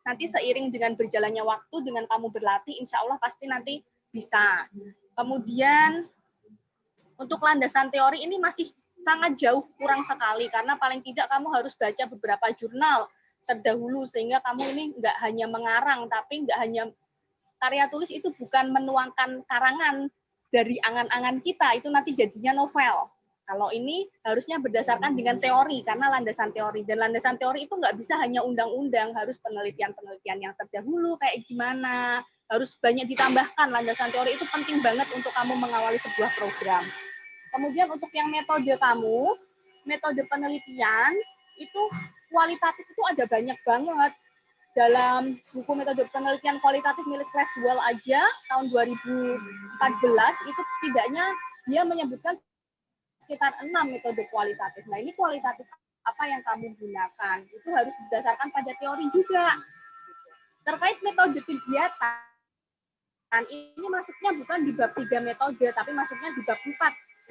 Nanti seiring dengan berjalannya waktu, dengan kamu berlatih, insya Allah pasti nanti bisa. Kemudian untuk landasan teori ini masih sangat jauh, kurang sekali, karena paling tidak kamu harus baca beberapa jurnal terdahulu, sehingga kamu ini nggak hanya mengarang, tapi nggak hanya karya tulis itu bukan menuangkan karangan dari angan-angan kita, itu nanti jadinya novel. Kalau ini harusnya berdasarkan dengan teori, karena landasan teori. Dan landasan teori itu nggak bisa hanya undang-undang, harus penelitian-penelitian yang terdahulu, kayak gimana, harus banyak ditambahkan. Landasan teori itu penting banget untuk kamu mengawali sebuah program. Kemudian untuk yang metode kamu, metode penelitian, itu kualitatif itu ada banyak banget. Dalam buku metode penelitian kualitatif milik Creswell aja, tahun 2014, itu setidaknya dia menyebutkan sekitar 6 metode kualitatif. Nah, ini kualitatif apa yang kamu gunakan? Itu harus berdasarkan pada teori juga. Terkait metode kegiatan, ini masuknya bukan di bab 3 metode, tapi masuknya di bab 4.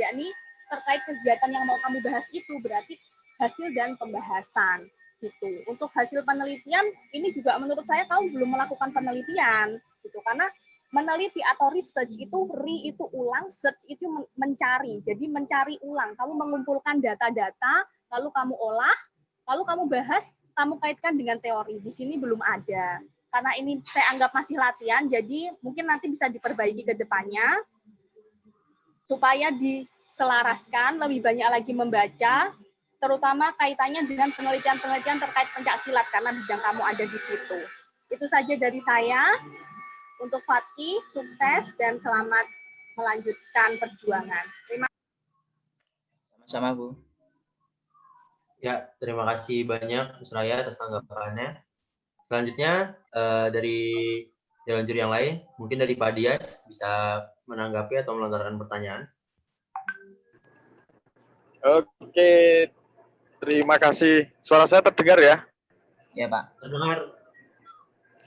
Yakni terkait kegiatan yang mau kamu bahas itu berarti hasil dan pembahasan gitu. Untuk hasil penelitian ini juga menurut saya kamu belum melakukan penelitian gitu, karena meneliti atau research itu itu ulang, search itu mencari. Jadi mencari ulang, kamu mengumpulkan data-data, lalu kamu olah, lalu kamu bahas, kamu kaitkan dengan teori. Di sini belum ada. Karena ini saya anggap masih latihan, jadi mungkin nanti bisa diperbaiki ke depannya. supaya diselaraskan, lebih banyak lagi membaca, terutama kaitannya dengan penelitian-penelitian terkait pencaksilat karena bidang kamu ada di situ. Itu saja dari saya. Untuk Fatki, sukses dan selamat melanjutkan perjuangan. Terima kasih. Sama-sama, Bu. Ya, terima kasih banyak Mas Raya atas tanggapannya. Selanjutnya dari jalan juri yang lain, mungkin dari Pak Dias bisa menanggapi atau melontarkan pertanyaan. Oke, terima kasih. Suara saya terdengar ya? Ya, Pak. Terdengar.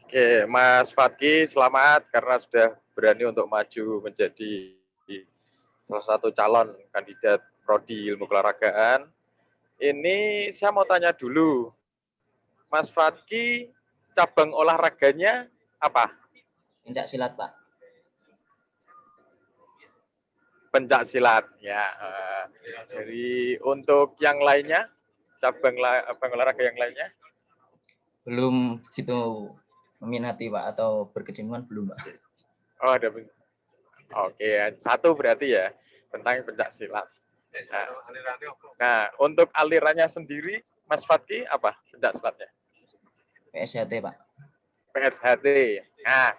Oke, Mas Fatki, selamat karena sudah berani untuk maju menjadi salah satu calon kandidat prodi ilmu keolahragaan. Ini saya mau tanya dulu, Mas Fatki, cabang olahraganya apa? Pencak silat, Pak. Pencak silat, ya. Jadi untuk yang lainnya, cabang olahraga yang lainnya? Belum begitu meminati, Pak, atau berkecimpung belum, Pak. Oh, ada. Oke, satu berarti ya tentang pencak silat. Nah, untuk alirannya sendiri, Mas Fatki apa pencak silatnya? PSHT, Pak. PSHT. Nah,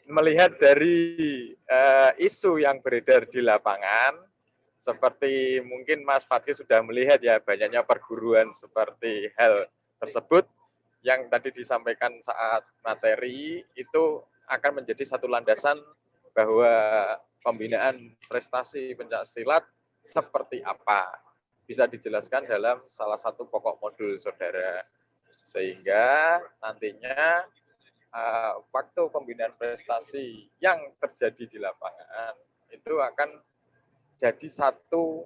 melihat dari isu yang beredar di lapangan, seperti mungkin Mas Fatki sudah melihat ya banyaknya perguruan seperti hal tersebut yang tadi disampaikan saat materi itu akan menjadi satu landasan bahwa pembinaan prestasi pencak silat seperti apa bisa dijelaskan dalam salah satu pokok modul saudara, sehingga nantinya waktu pembinaan prestasi yang terjadi di lapangan itu akan jadi satu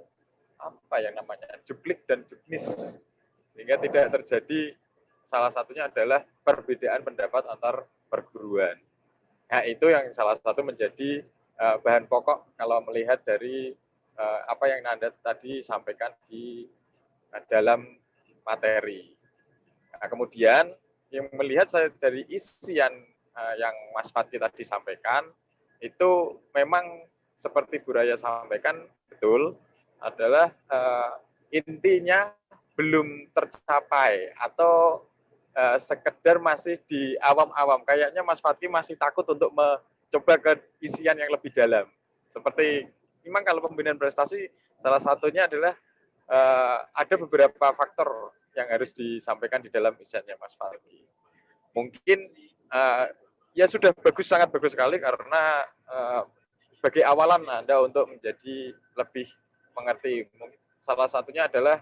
apa yang namanya juklik dan juknis, sehingga tidak terjadi salah satunya adalah perbedaan pendapat antar perguruan. Nah, itu yang salah satu menjadi bahan pokok kalau melihat dari apa yang Anda tadi sampaikan di dalam materi. Nah, kemudian yang melihat saya dari isian yang Mas Fatki tadi sampaikan, itu memang seperti Bu Raya sampaikan betul, adalah intinya belum tercapai atau sekedar masih di awam-awam. Kayaknya Mas Fatki masih takut untuk mencoba ke isian yang lebih dalam. Seperti memang kalau pembinaan prestasi, salah satunya adalah ada beberapa faktor yang harus disampaikan di dalam isiannya Mas Fatki. Mungkin ya sudah bagus, sangat bagus sekali karena sebagai awalan Anda untuk menjadi lebih mengerti. Salah satunya adalah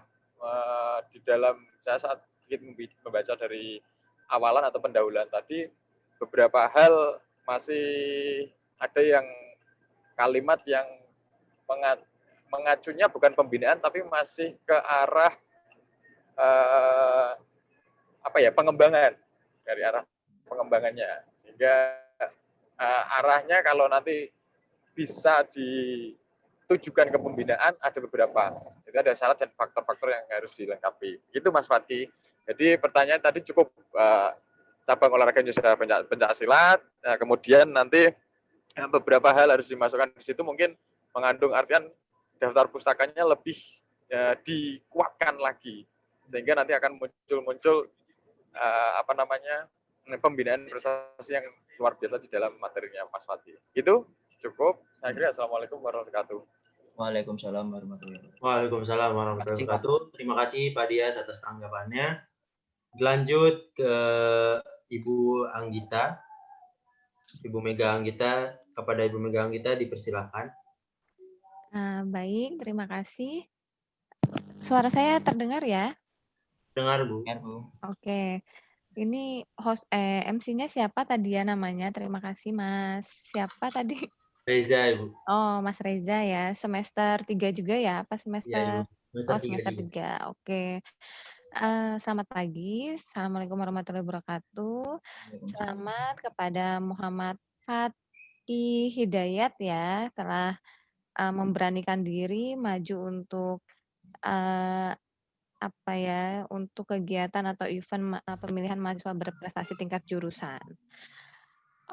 di dalam saya saat membaca dari awalan atau pendahuluan tadi, beberapa hal masih ada yang kalimat yang mengacunya bukan pembinaan tapi masih ke arah pengembangan, dari arah pengembangannya, sehingga arahnya kalau nanti bisa ditujukan ke pembinaan ada beberapa. Jadi ada syarat dan faktor-faktor yang harus dilengkapi. Itu Mas Fatki. Jadi pertanyaan tadi cukup cabang olahraganya sudah pencak silat, kemudian nanti beberapa hal harus dimasukkan di situ, mungkin mengandung artian daftar pustakanya lebih dikuatkan lagi, sehingga nanti akan muncul pembinaan prestasi yang luar biasa di dalam materinya Mas Fatki. Itu cukup. Saya kira. Assalamualaikum warahmatullahi wabarakatuh. Waalaikumsalam warahmatullahi wabarakatuh. Waalaikumsalam warahmatullahi wabarakatuh. Terima kasih Pak Dias atas tanggapannya. Lanjut ke Ibu Anggita. Ibu Mega Anggita, kepada Ibu Mega Anggita dipersilakan. Baik, terima kasih. Suara saya terdengar ya? Dengar, Bu. Dengar, Bu. Oke. Ini host MC-nya siapa tadi ya namanya? Terima kasih, Mas. Siapa tadi? Reza, Ibu. Oh, Mas Reza ya. Semester 3 juga ya? Apa semester? Iya, Ibu. Semester 3. Oke. Selamat pagi. Assalamualaikum warahmatullahi wabarakatuh. Selamat kepada Muhammad Fatki Hidayat ya, telah memberanikan diri maju untuk untuk kegiatan atau event pemilihan mahasiswa berprestasi tingkat jurusan.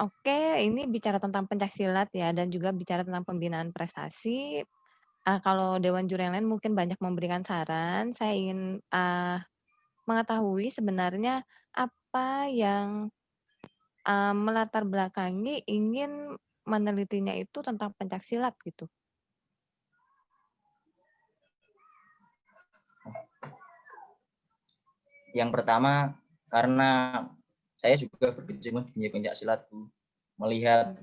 Oke, ini bicara tentang pencaksilat ya, dan juga bicara tentang pembinaan prestasi. kalau Dewan Juri yang lain mungkin banyak memberikan saran, saya ingin mengetahui sebenarnya apa yang melatar belakangi ingin menelitinya itu tentang pencaksilat gitu. Yang pertama, karena saya juga berkecimpung di dunia pencaksilat, Bu. Melihat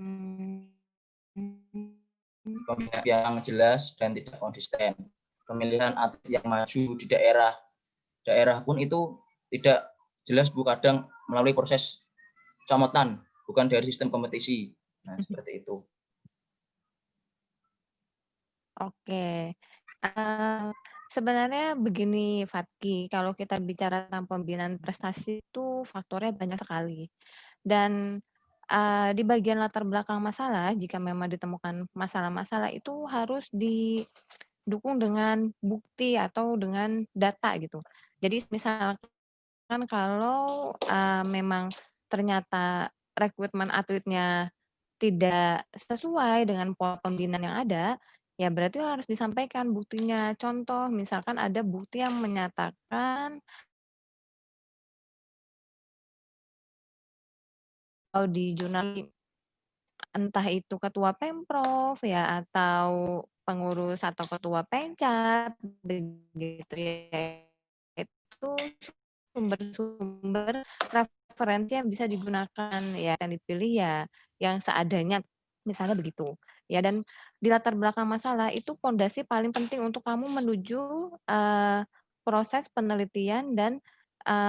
pemilihan yang jelas dan tidak konsisten. Pemilihan atlet yang maju di daerah pun itu tidak jelas, Bu, kadang melalui proses comotan, bukan dari sistem kompetisi. Nah, seperti itu. Oke. Sebenarnya begini, Fatki, kalau kita bicara tentang pembinaan prestasi itu faktornya banyak sekali. Dan di bagian latar belakang masalah, jika memang ditemukan masalah-masalah itu harus didukung dengan bukti atau dengan data gitu. Jadi misalkan kalau memang ternyata rekrutmen atletnya tidak sesuai dengan pola pembinaan yang ada, ya berarti harus disampaikan buktinya. Contoh, misalkan ada bukti yang menyatakan kalau di jurnal entah itu ketua Pemprov ya atau pengurus atau ketua Pencap begitu ya. Itu sumber-sumber referensi yang bisa digunakan ya yang dipilih ya yang seadanya misalnya begitu. Ya dan di latar belakang masalah itu pondasi paling penting untuk kamu menuju proses penelitian dan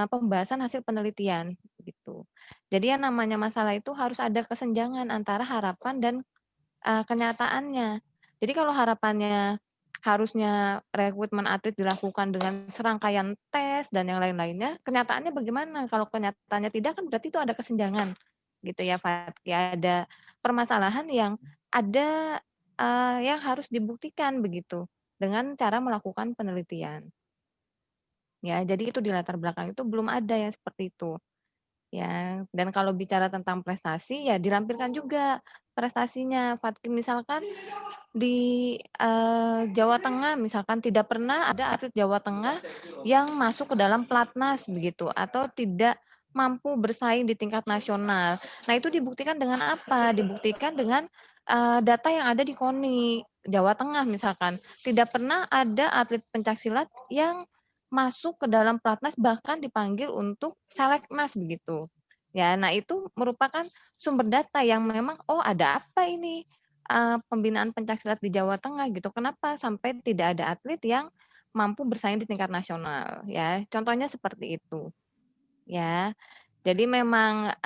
pembahasan hasil penelitian gitu. Jadi yang namanya masalah itu harus ada kesenjangan antara harapan dan kenyataannya. Jadi kalau harapannya harusnya rekrutmen atlet dilakukan dengan serangkaian tes dan yang lain-lainnya, kenyataannya bagaimana? Kalau kenyataannya tidak kan berarti itu ada kesenjangan gitu ya, Fatki. Ada permasalahan yang ada yang harus dibuktikan begitu dengan cara melakukan penelitian. Ya, jadi itu di latar belakang itu belum ada yang seperti itu. Ya, dan kalau bicara tentang prestasi ya dirampilkan juga prestasinya. Fatki misalkan di Jawa Tengah misalkan tidak pernah ada atlet Jawa Tengah yang masuk ke dalam pelatnas begitu atau tidak mampu bersaing di tingkat nasional. Nah, itu dibuktikan dengan apa? Dibuktikan dengan data yang ada di KONI Jawa Tengah misalkan. Tidak pernah ada atlet pencaksilat yang masuk ke dalam pelatnas bahkan dipanggil untuk seleknas begitu. Ya, nah itu merupakan sumber data yang memang oh ada apa ini pembinaan pencaksilat di Jawa Tengah gitu. Kenapa sampai tidak ada atlet yang mampu bersaing di tingkat nasional ya. Contohnya seperti itu. Ya. Jadi memang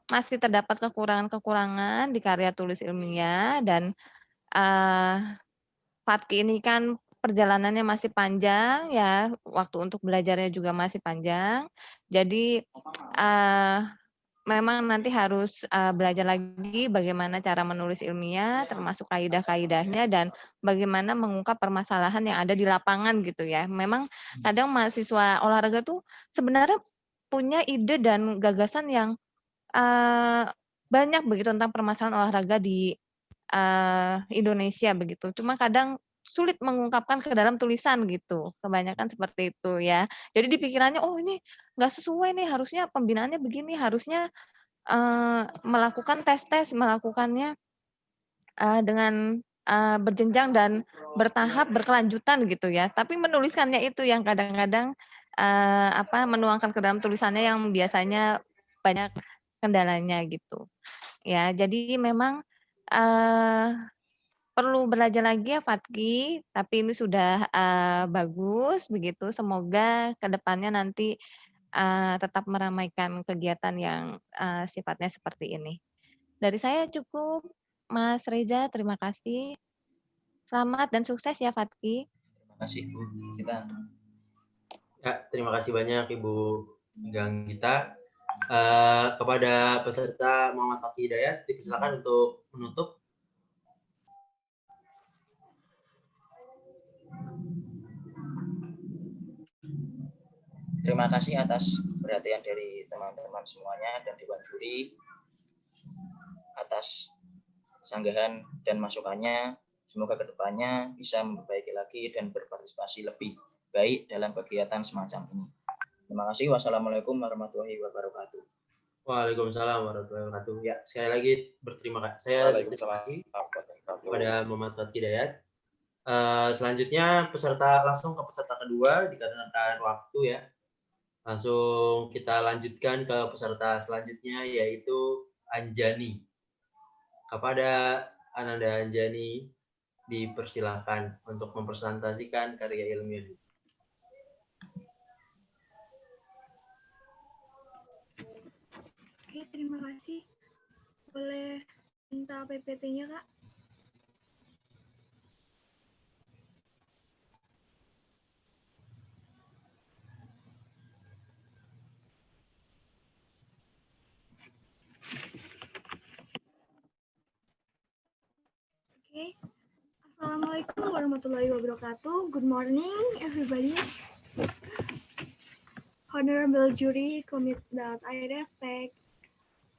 masih terdapat kekurangan-kekurangan di karya tulis ilmiah dan Fatki ini kan perjalanannya masih panjang ya, waktu untuk belajarnya juga masih panjang. Jadi memang nanti harus belajar lagi bagaimana cara menulis ilmiah, termasuk kaidah-kaidahnya dan bagaimana mengungkap permasalahan yang ada di lapangan gitu ya. Memang kadang mahasiswa olahraga tuh sebenarnya punya ide dan gagasan yang banyak begitu tentang permasalahan olahraga di Indonesia begitu. Cuma kadang sulit mengungkapkan ke dalam tulisan gitu. Kebanyakan seperti itu ya. Jadi di pikirannya, oh ini nggak sesuai nih, harusnya pembinaannya begini, harusnya melakukan tes-tes, melakukannya dengan berjenjang dan bertahap, berkelanjutan gitu ya. Tapi menuliskannya itu yang kadang-kadang menuangkan ke dalam tulisannya yang biasanya banyak kendalanya gitu. Ya, jadi memang perlu belajar lagi ya Fatki, tapi ini sudah bagus begitu. Semoga ke depannya nanti tetap meramaikan kegiatan yang sifatnya seperti ini. Dari saya cukup, Mas Reza, terima kasih. Selamat dan sukses ya Fatki. Terima kasih, Bu. Kita Ya, terima kasih banyak Ibu Ganggita. Kepada peserta Muhammad Fatki Hidayat, dipersilakan untuk menutup. terima kasih atas perhatian dari teman-teman semuanya dan Dewan Juri atas sanggahan dan masukannya. Semoga kedepannya bisa memperbaiki lagi dan berpartisipasi lebih baik dalam kegiatan semacam ini. Terima kasih. Wassalamualaikum warahmatullahi wabarakatuh. Waalaikumsalam warahmatullahi wabarakatuh. Ya, sekali lagi berterima kasih kepada Muhammad Fatki Hidayat. Selanjutnya langsung ke peserta kedua dikarenakan waktu ya. Langsung kita lanjutkan ke peserta selanjutnya yaitu Anjani. Kepada Ananda Anjani dipersilahkan untuk mempresentasikan karya ilmiah. Oke, terima kasih. Boleh minta PPT-nya, Kak? Oke. Assalamualaikum warahmatullahi wabarakatuh. Good morning, everybody. Honorable jury, committee that I respect.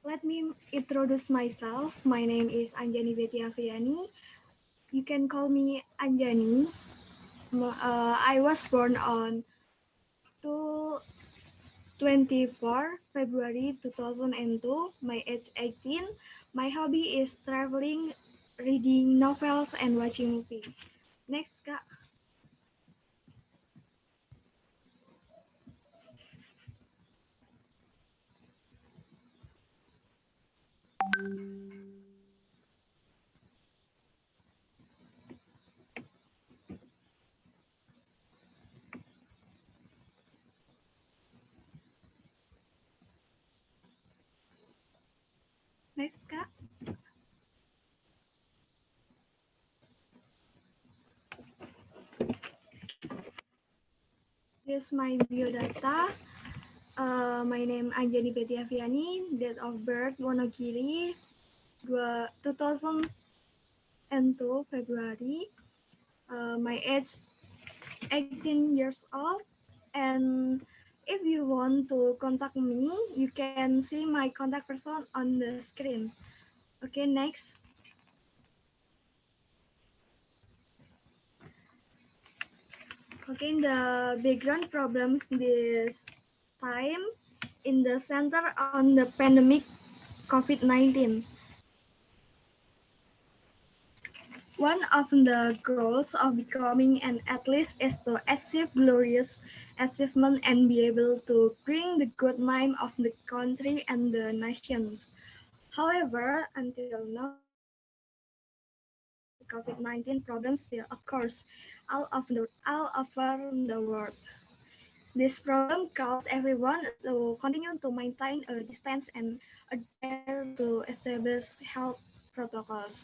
Let me introduce myself. My name is Anjani Betty Afriani. You can call me Anjani. I was born on 24 February 2002. My age 18. My hobby is traveling, reading novels, and watching movies. Next, Kak. Next, Kak. Here's my biodata. My name Anjani Betty Aviani, date of birth Wonogiri, 2002 February. My age 18 years old, and if you want to contact me, you can see my contact person on the screen. Okay, next. Okay, the background problems this time in the center on the pandemic COVID-19. One of the goals of becoming an athlete is to achieve glorious achievement and be able to bring the good name of the country and the nations. However, until now, COVID-19 problems still occurs all over the world. This problem calls everyone to continue to maintain a distance and adhere to established health protocols.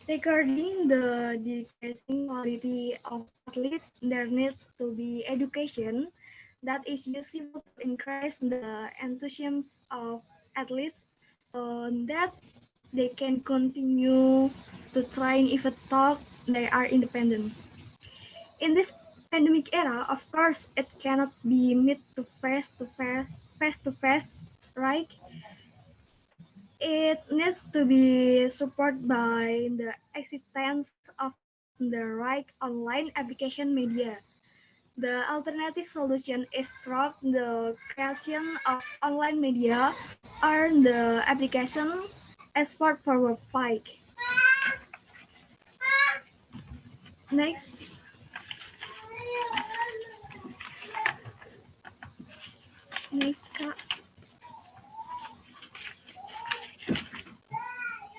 Regarding the decreasing quality of athletes, there needs to be education that is useful to increase the enthusiasm of athletes so that they can continue to train even though they are independent. In this pandemic era, of course, it cannot be met to face, right? It needs to be supported by the existence of the right online application media. The alternative solution is through the creation of online media or the application Esport Forward Fight. Next. Next, Kak.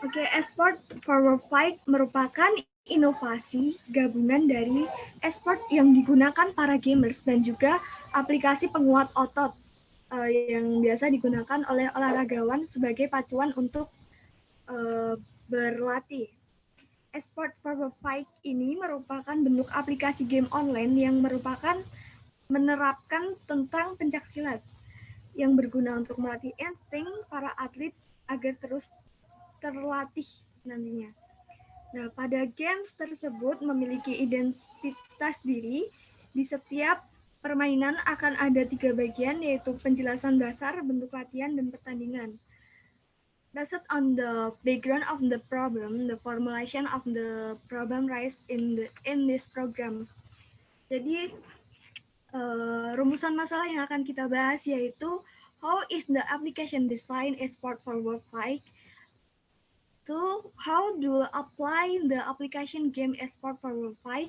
Oke, Esport Forward Fight merupakan inovasi gabungan dari esport yang digunakan para gamers dan juga aplikasi penguat otot yang biasa digunakan oleh olahragawan sebagai pacuan untuk berlatih. Esport Forward Fight ini merupakan bentuk aplikasi game online yang menerapkan tentang pencaksilat yang berguna untuk melatih insting para atlet agar terus terlatih nantinya. Nah, pada games tersebut memiliki identitas diri. Di setiap permainan akan ada 3 bagian, yaitu penjelasan dasar, bentuk latihan, dan pertandingan. Based on the background of the problem, the formulation of the problem raised in this program. Jadi rumusan masalah yang akan kita bahas yaitu how is the application design export for workflow. So how do apply the application game export for workflow?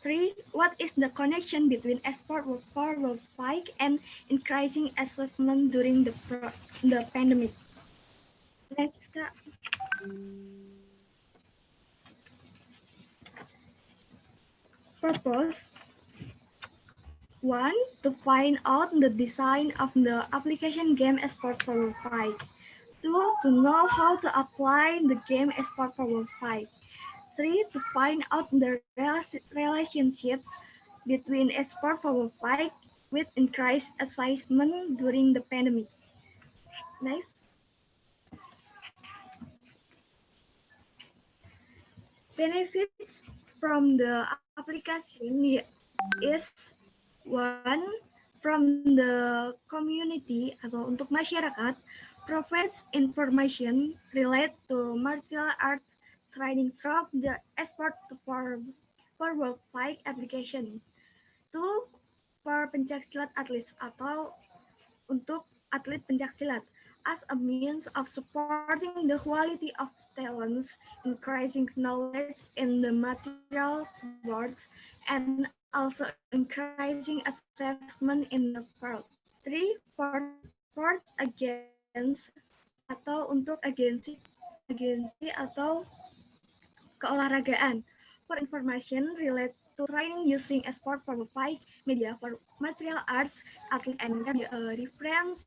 3. What is the connection between export for workflow and increasing assessment during the pandemic? Next, Kak. Purpose. 1. To find out the design of the application game export for workflow. 2. To know how to apply the game export for workflow. 3. To find out the relationships between export for workflow with increased assessment during the pandemic. Next. Benefits from the application is 1. From the community atau untuk masyarakat, provides information related to martial arts training through the export for workflow application. 2. For pencaksilat atlet atau untuk atlet pencaksilat as a means of supporting the quality of talents, increasing knowledge in the material words, and also increasing assessment in the field. 3. For sport against atau untuk agensi atau keolahragaan. For information related to training using sport for fight media for martial arts, athlete and reference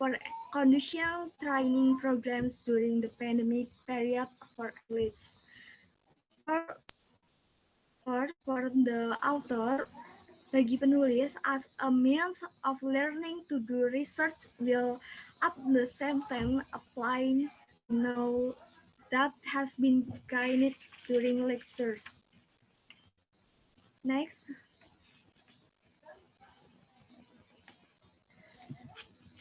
for conditional training programs during the pandemic period for athletes. For the author, bagi penulis, as a means of learning to do research will at the same time apply know that has been gained during lectures. Next.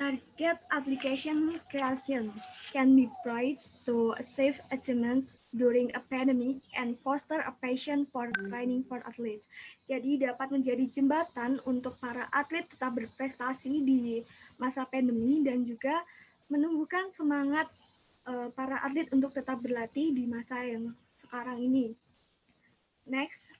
Target application creation can be bridged to achieve achievements during a pandemic and foster a passion for training for athletes. Jadi dapat menjadi jembatan untuk para atlet tetap berprestasi di masa pandemi dan juga menumbuhkan semangat para atlet untuk tetap berlatih di masa yang sekarang ini. Next.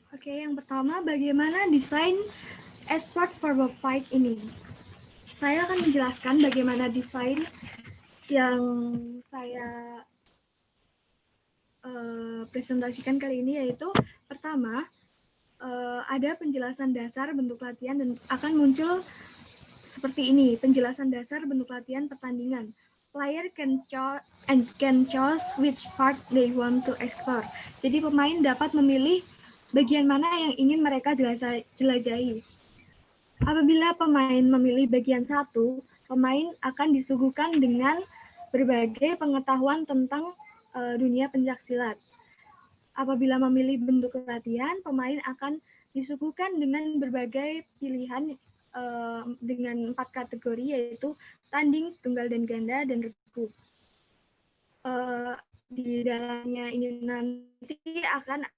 Oke, yang pertama bagaimana desain export for workflow ini. Saya akan menjelaskan bagaimana desain yang saya presentasikan kali ini, yaitu pertama ada penjelasan dasar bentuk latihan dan akan muncul seperti ini, penjelasan dasar bentuk latihan pertandingan. Player can choose which part they want to explore. Jadi pemain dapat memilih bagian mana yang ingin mereka jelajahi. Apabila pemain memilih bagian satu, pemain akan disuguhkan dengan berbagai pengetahuan tentang dunia pencaksilat. Apabila memilih bentuk latihan, pemain akan disuguhkan dengan berbagai pilihan dengan 4 kategori, yaitu tanding, tunggal dan ganda, dan regu. Di dalamnya ini nanti akan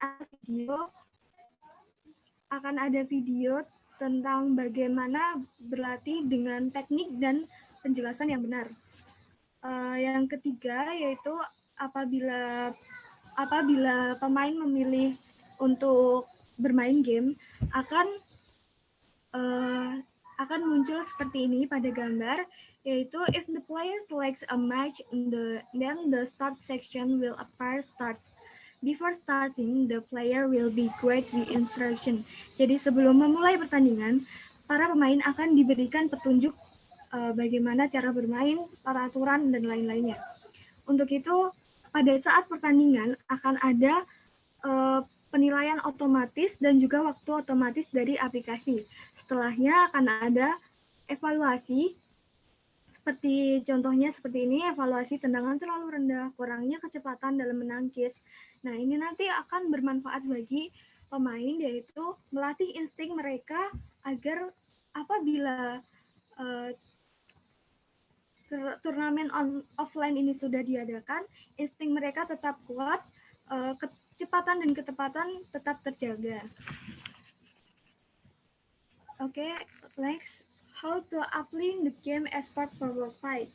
ada video tentang bagaimana berlatih dengan teknik dan penjelasan yang benar. Yang ketiga yaitu apabila pemain memilih untuk bermain game akan muncul seperti ini pada gambar, yaitu if the player selects a match, then the start section will appear start. Before starting, the player will be guided with instruction. Jadi sebelum memulai pertandingan, para pemain akan diberikan petunjuk bagaimana cara bermain, peraturan, dan lain-lainnya. Untuk itu, pada saat pertandingan akan ada penilaian otomatis dan juga waktu otomatis dari aplikasi. Setelahnya akan ada evaluasi, seperti contohnya seperti ini, evaluasi tendangan terlalu rendah, kurangnya kecepatan dalam menangkis. Nah, ini nanti akan bermanfaat bagi pemain, yaitu melatih insting mereka agar apabila turnamen offline ini sudah diadakan, insting mereka tetap kuat, kecepatan dan ketepatan tetap terjaga. Oke, next, how to apply the game as part for work fight.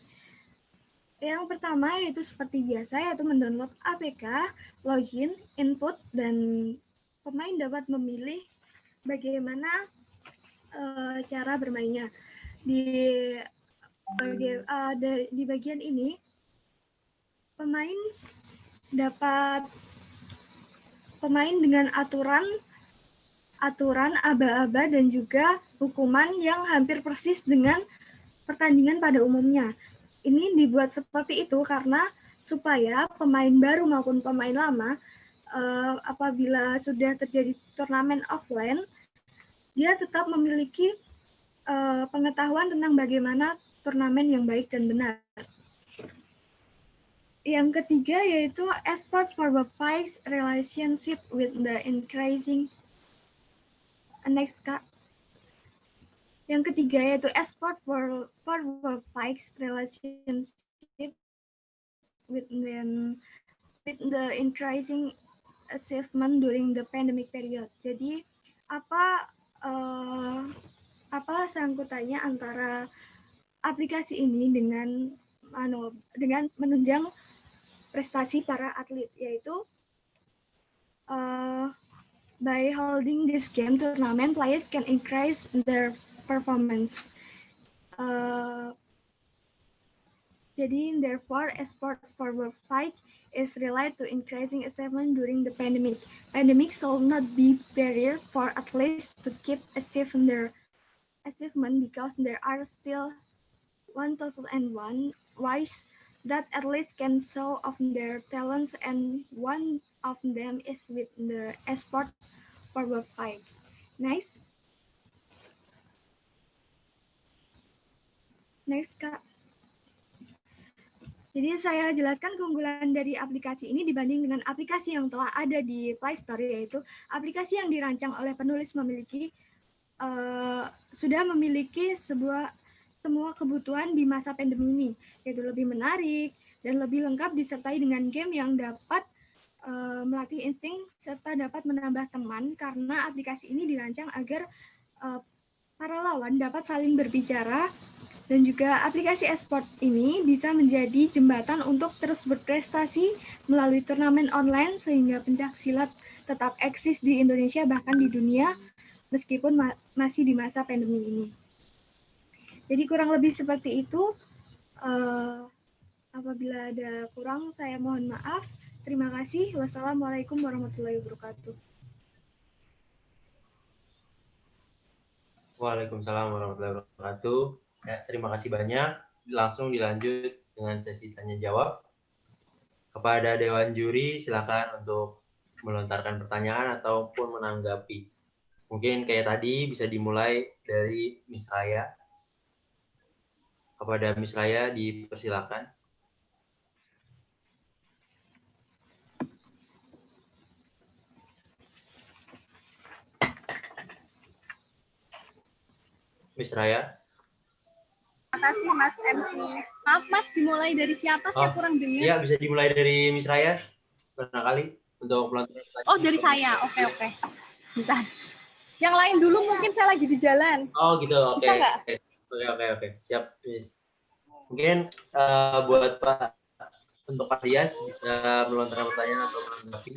Yang pertama yaitu seperti biasa, yaitu mendownload APK, login, input, dan pemain dapat memilih bagaimana cara bermainnya. Di bagian ini, pemain dengan aturan aba-aba dan juga hukuman yang hampir persis dengan pertandingan pada umumnya. Ini dibuat seperti itu karena supaya pemain baru maupun pemain lama apabila sudah terjadi turnamen offline, dia tetap memiliki pengetahuan tentang bagaimana turnamen yang baik dan benar. Yang ketiga yaitu esport for the fights relationship with the increasing. Next, Kak. Yang ketiga yaitu esport for the fights relationship with the increasing assessment during the pandemic period. Jadi apa sangkutannya antara aplikasi ini dengan menunjang prestasi para atlet, yaitu by holding this game tournament, players can increase their performance. Jadi, therefore, esport for work fight is related to increasing achievement during the pandemic. Pandemic should not be barrier for athletes to keep achieving their achievement because there are still 1001 ways that athletes can show off their talents, and one of them is with the esport for work fight. Nice. Next, Kak. Jadi saya jelaskan keunggulan dari aplikasi ini dibanding dengan aplikasi yang telah ada di Play Store, yaitu aplikasi yang dirancang oleh penulis sudah memiliki semua kebutuhan di masa pandemi ini, yaitu lebih menarik dan lebih lengkap disertai dengan game yang dapat melatih insting serta dapat menambah teman, karena aplikasi ini dirancang agar para lawan dapat saling berbicara, dan juga aplikasi esport ini bisa menjadi jembatan untuk terus berprestasi melalui turnamen online sehingga pencaksilat tetap eksis di Indonesia bahkan di dunia meskipun masih di masa pandemi ini. Jadi kurang lebih seperti itu. Apabila ada kurang, saya mohon maaf. Terima kasih. Wassalamualaikum warahmatullahi wabarakatuh. Waalaikumsalam warahmatullahi wabarakatuh. Ya, terima kasih banyak. Langsung dilanjut dengan sesi tanya jawab. Kepada Dewan Juri, silakan untuk melontarkan pertanyaan ataupun menanggapi. Mungkin kayak tadi bisa dimulai dari Miss Raya. Kepada Miss Raya dipersilakan. Miss Raya. Terima kasih Mas MC. Maaf Mas, dimulai dari siapa? Saya kurang dengar. Iya, bisa dimulai dari Miss Raya. Barangkali untuk pelontaran. Oh, dari saya. Oke. Bentar. Yang lain dulu, mungkin saya lagi di jalan. Oh gitu, oke. Bisa nggak? Oke. Siap, Miss. Mungkin buat untuk Pak Dias bisa melontarkan pertanyaan atau menanggapi.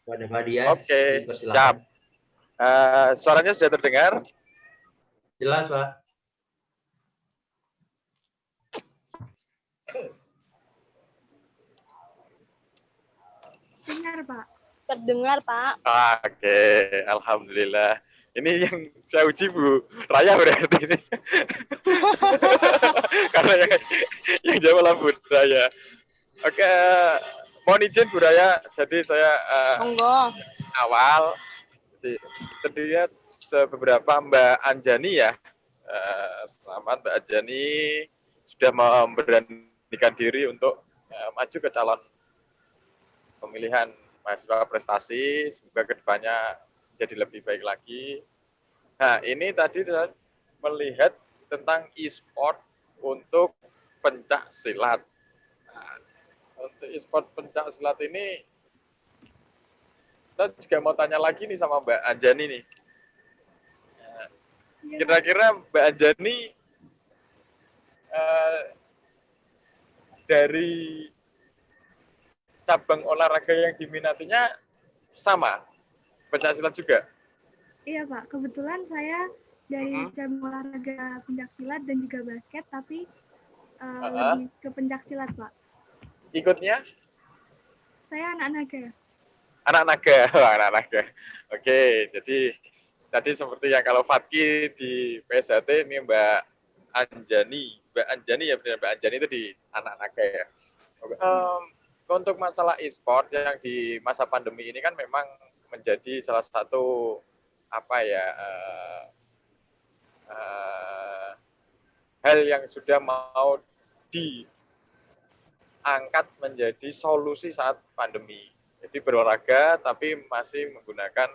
Kepada Pak Dias, Oke, dipersilakan. siap. Suaranya sudah terdengar? Jelas, Pak. Dengar, Pak. Terdengar, Pak. Oke, alhamdulillah. Ini yang saya uji Bu Raya berarti ini. Karena yang jawablah Bu Raya. Oke, mohon izin Bu Raya. Jadi saya awal. Jadi tadinya beberapa Mbak Anjani ya. Selamat Mbak Anjani sudah memberanikan diri untuk maju ke calon pemilihan mahasiswa prestasi. Semoga kedepannya jadi lebih baik lagi. Nah, ini tadi saya melihat tentang e-sport untuk pencak silat. Nah, untuk e-sport pencak silat ini, saya juga mau tanya lagi nih sama Mbak Anjani nih. Kira-kira Mbak Anjani dari cabang olahraga yang diminatinya sama, pencak silat juga? Iya Pak, kebetulan saya dari cabang olahraga pencaksilat dan juga basket, tapi lebih ke pencaksilat Pak. Ikutnya? Saya anak naga. Anak naga, anak naga. Oke, jadi tadi seperti yang kalau Fatki di PSHT, ini Mbak Anjani ya, benar Mbak Anjani itu di anak naga ya. Untuk masalah e-sport yang di masa pandemi ini kan memang menjadi salah satu hal yang sudah mau diangkat menjadi solusi saat pandemi. Jadi berolahraga tapi masih menggunakan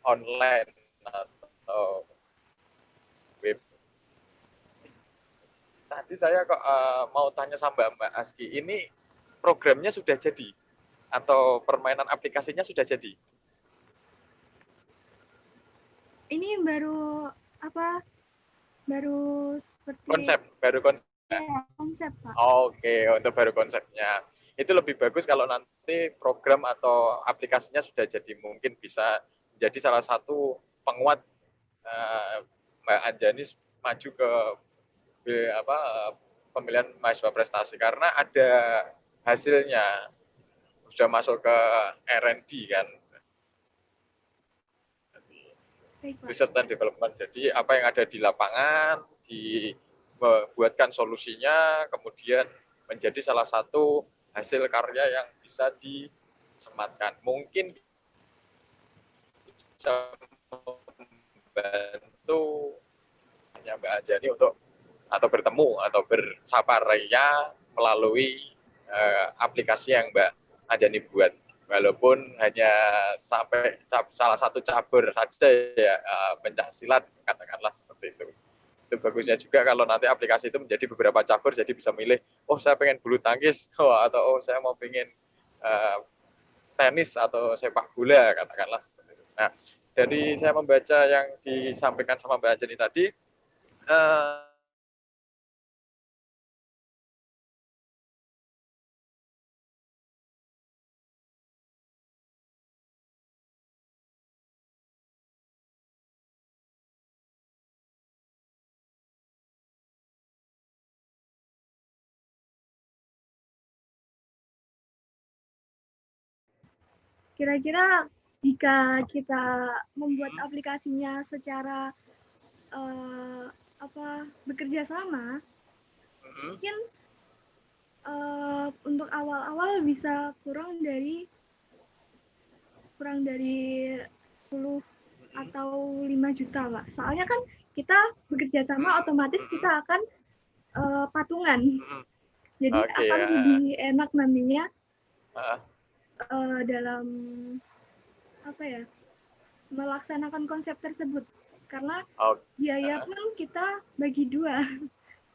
online atau web. Tadi saya kok mau tanya sama Mbak Aski, ini programnya sudah jadi atau permainan aplikasinya sudah jadi? Ini baru seperti baru konsep. Ya, konsep Pak. Oke, untuk baru konsepnya. Itu lebih bagus kalau nanti program atau aplikasinya sudah jadi, mungkin bisa menjadi salah satu penguat Mbak Anjani maju ke pemilihan mahasiswa prestasi, karena ada hasilnya sudah masuk ke R&D kan, research and development. Jadi apa yang ada di lapangan dibuatkan solusinya, kemudian menjadi salah satu hasil karya yang bisa disematkan. Mungkin bisa membantu Mbak Anjani untuk atau bertemu atau bersaparaya melalui aplikasi yang Mbak Anjani buat, walaupun hanya sampai salah satu cabur saja ya, pencak silat katakanlah seperti itu. Itu bagusnya juga kalau nanti aplikasi itu menjadi beberapa cabur, jadi bisa milih, oh saya pengen bulu tangkis, atau oh saya mau pengen tenis atau sepak bola katakanlah seperti itu. Nah, dari saya membaca yang disampaikan sama Mbak Anjani tadi, Kira-kira jika kita membuat aplikasinya secara bekerja sama, mungkin untuk awal-awal bisa kurang dari 10 atau 5 juta Pak. Soalnya kan kita bekerja sama, otomatis kita akan patungan. Jadi akan lebih enak nantinya dalam melaksanakan konsep tersebut, karena biaya pun kita bagi 2.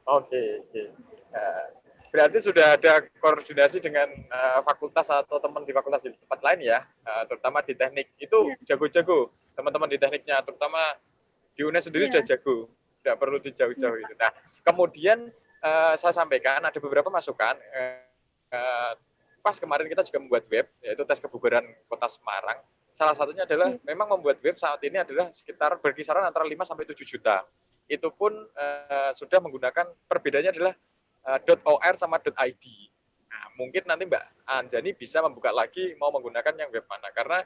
Oke. Berarti sudah ada koordinasi dengan fakultas atau teman di fakultas di tempat lain ya, terutama di teknik. Itu jago-jago teman-teman di tekniknya, terutama di UNES sendiri sudah jago, tidak perlu dijauh-jauh itu. Nah, kemudian saya sampaikan ada beberapa masukan. Pas kemarin kita juga membuat web, yaitu tes kebugaran Kota Semarang. Salah satunya adalah memang membuat web saat ini adalah sekitar berkisaran antara 5 sampai 7 juta. Itu pun sudah menggunakan, perbedaannya adalah .or sama .id. Nah, mungkin nanti Mbak Anjani bisa membuka lagi mau menggunakan yang web mana, karena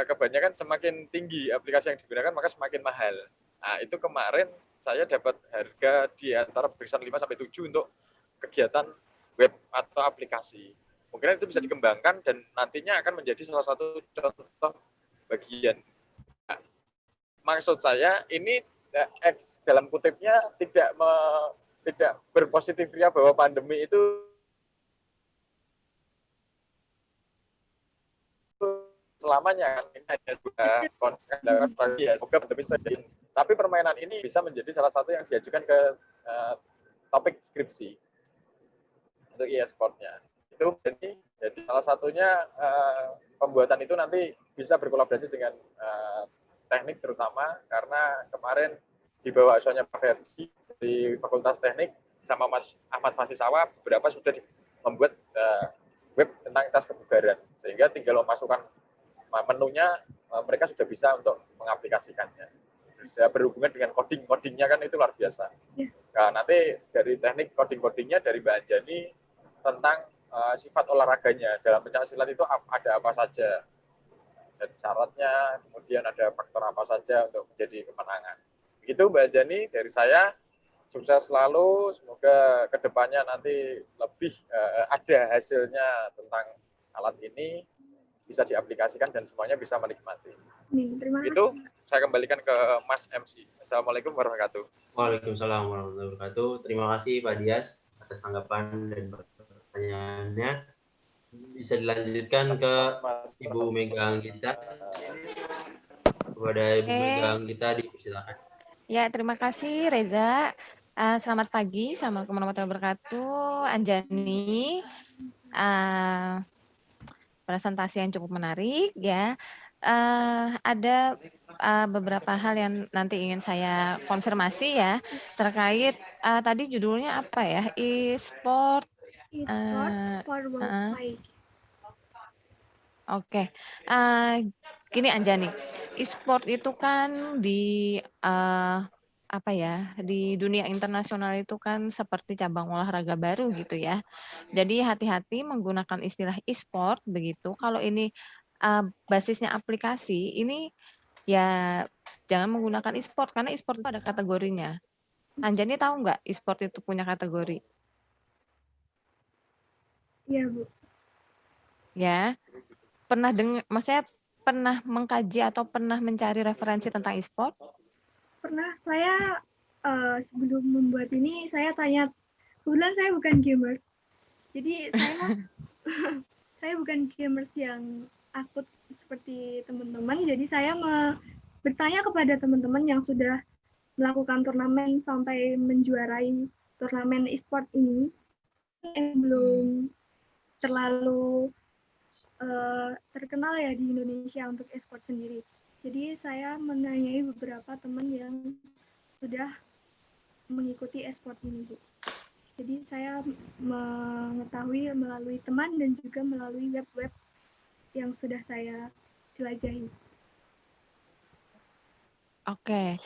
kebanyakan semakin tinggi aplikasi yang digunakan maka semakin mahal. Nah, itu kemarin saya dapat harga di antara berkisaran 5 sampai 7 untuk kegiatan web atau aplikasi. Mungkin itu bisa dikembangkan dan nantinya akan menjadi salah satu contoh bagian. Nah, maksud saya ini X dalam kutipnya tidak berpositif ria bahwa pandemi itu selamanya, ini hanya juga kontrak bagi ya, semoga pandemi selesai. Tapi permainan ini bisa menjadi salah satu yang diajukan ke topik skripsi untuk e-sportnya. Itu jadi salah satunya pembuatan itu nanti bisa berkolaborasi dengan teknik terutama, karena kemarin di bawah asuhannya Pak Ferdi di Fakultas Teknik sama Mas Ahmad Fasisawa beberapa sudah membuat web tentang tes kebugaran, sehingga tinggal memasukkan menunya, mereka sudah bisa untuk mengaplikasikannya. Bisa berhubungan dengan codingnya kan itu luar biasa. Nah, nanti dari teknik codingnya dari Mbak Anjani tentang sifat olahraganya. Dalam pencaksilat itu ada apa saja dan syaratnya, kemudian ada faktor apa saja untuk menjadi kemenangan. Begitu Mbak Anjani dari saya, sukses selalu, semoga kedepannya nanti lebih ada hasilnya tentang alat ini, bisa diaplikasikan dan semuanya bisa menikmati. Itu saya kembalikan ke Mas MC. Assalamualaikum warahmatullahi wabarakatuh. Waalaikumsalam warahmatullahi wabarakatuh. Terima kasih Pak Dias atas tanggapan dan pertanyaannya. Bisa dilanjutkan ke Ibu Mega Anggita. Kepada Ibu Mega Anggita dipersilakan. Ya, terima kasih Reza. Selamat pagi, assalamualaikum warahmatullahi wabarakatuh. Anjani, presentasi yang cukup menarik ya. Ada beberapa hal yang nanti ingin saya konfirmasi ya terkait tadi judulnya apa ya, e-sport. For workplace. Oke, gini Anjani, e-sport itu kan di apa ya, di dunia internasional itu kan seperti cabang olahraga baru gitu ya. Jadi hati-hati menggunakan istilah e-sport begitu. Kalau ini basisnya aplikasi, ini ya jangan menggunakan e-sport karena e-sport itu ada kategorinya. Anjani tahu nggak e-sport itu punya kategori? Iya, Bu. Ya, pernah dengar, maksudnya pernah mengkaji atau pernah mencari referensi tentang e-sport? Pernah, saya sebelum membuat ini saya tanya, kebetulan saya bukan gamer, jadi saya bukan gamers yang akut seperti teman-teman, jadi saya bertanya kepada teman-teman yang sudah melakukan turnamen sampai menjuarai turnamen e-sport ini, yang belum terlalu terkenal ya di Indonesia untuk e-sport sendiri. Jadi saya menanyai beberapa teman yang sudah mengikuti e-sport ini, Bu. Jadi saya mengetahui melalui teman dan juga melalui web-web yang sudah saya jelajahi. Oke,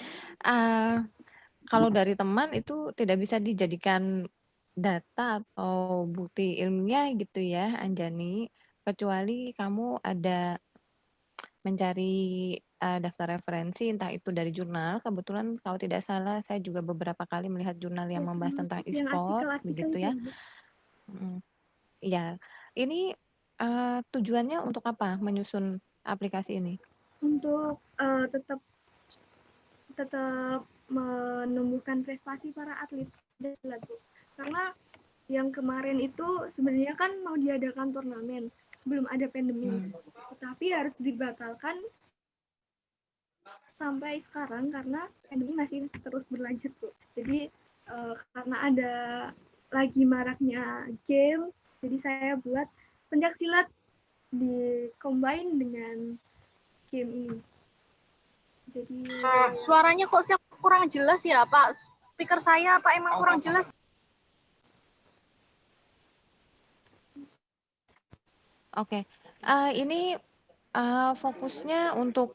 kalau dari teman itu tidak bisa dijadikan data atau bukti ilmiah gitu ya, Anjani, kecuali kamu ada mencari daftar referensi, entah itu dari jurnal. Kebetulan kalau tidak salah, saya juga beberapa kali melihat jurnal yang membahas tentang e-sport, begitu ya. Iya, ini tujuannya untuk apa menyusun aplikasi ini? Untuk tetap menumbuhkan prestasi para atlet, karena yang kemarin itu sebenarnya kan mau diadakan turnamen sebelum ada pandemi, tetapi harus dibatalkan sampai sekarang karena pandemi masih terus berlanjut, Bu. Jadi karena ada lagi maraknya game, jadi saya buat pencaksilat di combine dengan game ini. Jadi suaranya kok kurang jelas ya, Pak? Speaker saya apa emang kurang jelas? Oke, ini fokusnya untuk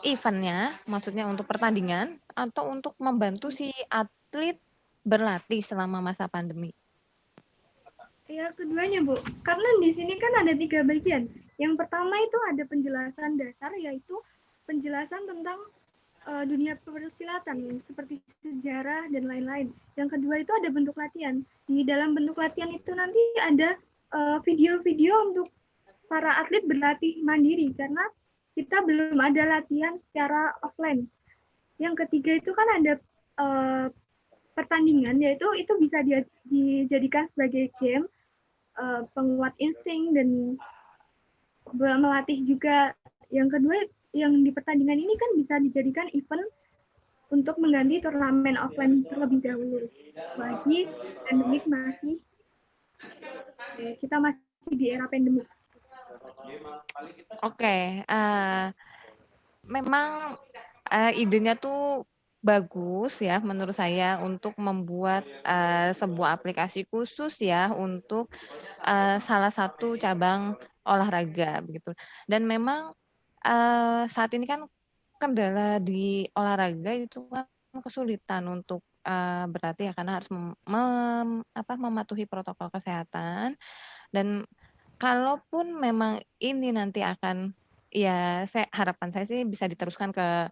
eventnya, maksudnya untuk pertandingan atau untuk membantu si atlet berlatih selama masa pandemi? Ya, keduanya, Bu. Karena di sini kan ada 3 bagian. Yang pertama itu ada penjelasan dasar, yaitu penjelasan tentang dunia persilatan, seperti sejarah dan lain-lain. Yang kedua itu ada bentuk latihan. Di dalam bentuk latihan itu nanti ada video-video untuk para atlet berlatih mandiri, karena kita belum ada latihan secara offline. Yang ketiga itu kan ada pertandingan, yaitu itu bisa dijadikan sebagai game, penguat insting dan melatih juga. Yang kedua, yang di pertandingan ini kan bisa dijadikan event untuk mengganti turnamen offline terlebih dahulu. Lagi pandemik kita masih di era pandemik. Oke, memang idenya tuh bagus ya menurut saya untuk membuat sebuah aplikasi khusus ya untuk salah satu cabang olahraga begitu. Dan memang saat ini kan kendala di olahraga itu kan kesulitan untuk berarti ya karena harus mematuhi protokol kesehatan. Dan kalaupun memang ini nanti akan ya harapan saya sih bisa diteruskan ke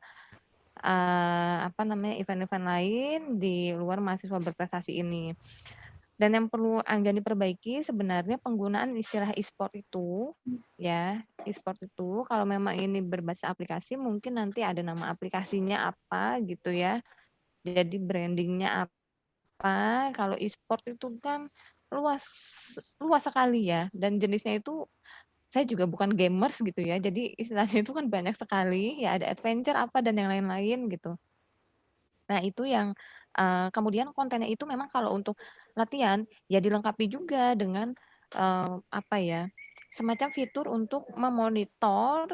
event-event lain di luar mahasiswa berprestasi ini. Dan yang perlu Anjani perbaiki sebenarnya penggunaan istilah e-sport itu ya, e-sport itu kalau memang ini berbasis aplikasi mungkin nanti ada nama aplikasinya apa gitu ya. Jadi brandingnya apa, kalau e-sport itu kan luas sekali ya dan jenisnya itu saya juga bukan gamers gitu ya. Jadi istilahnya itu kan banyak sekali ya ada adventure apa dan yang lain-lain gitu. Nah, itu yang kemudian kontennya itu memang kalau untuk latihan ya dilengkapi juga dengan semacam fitur untuk memonitor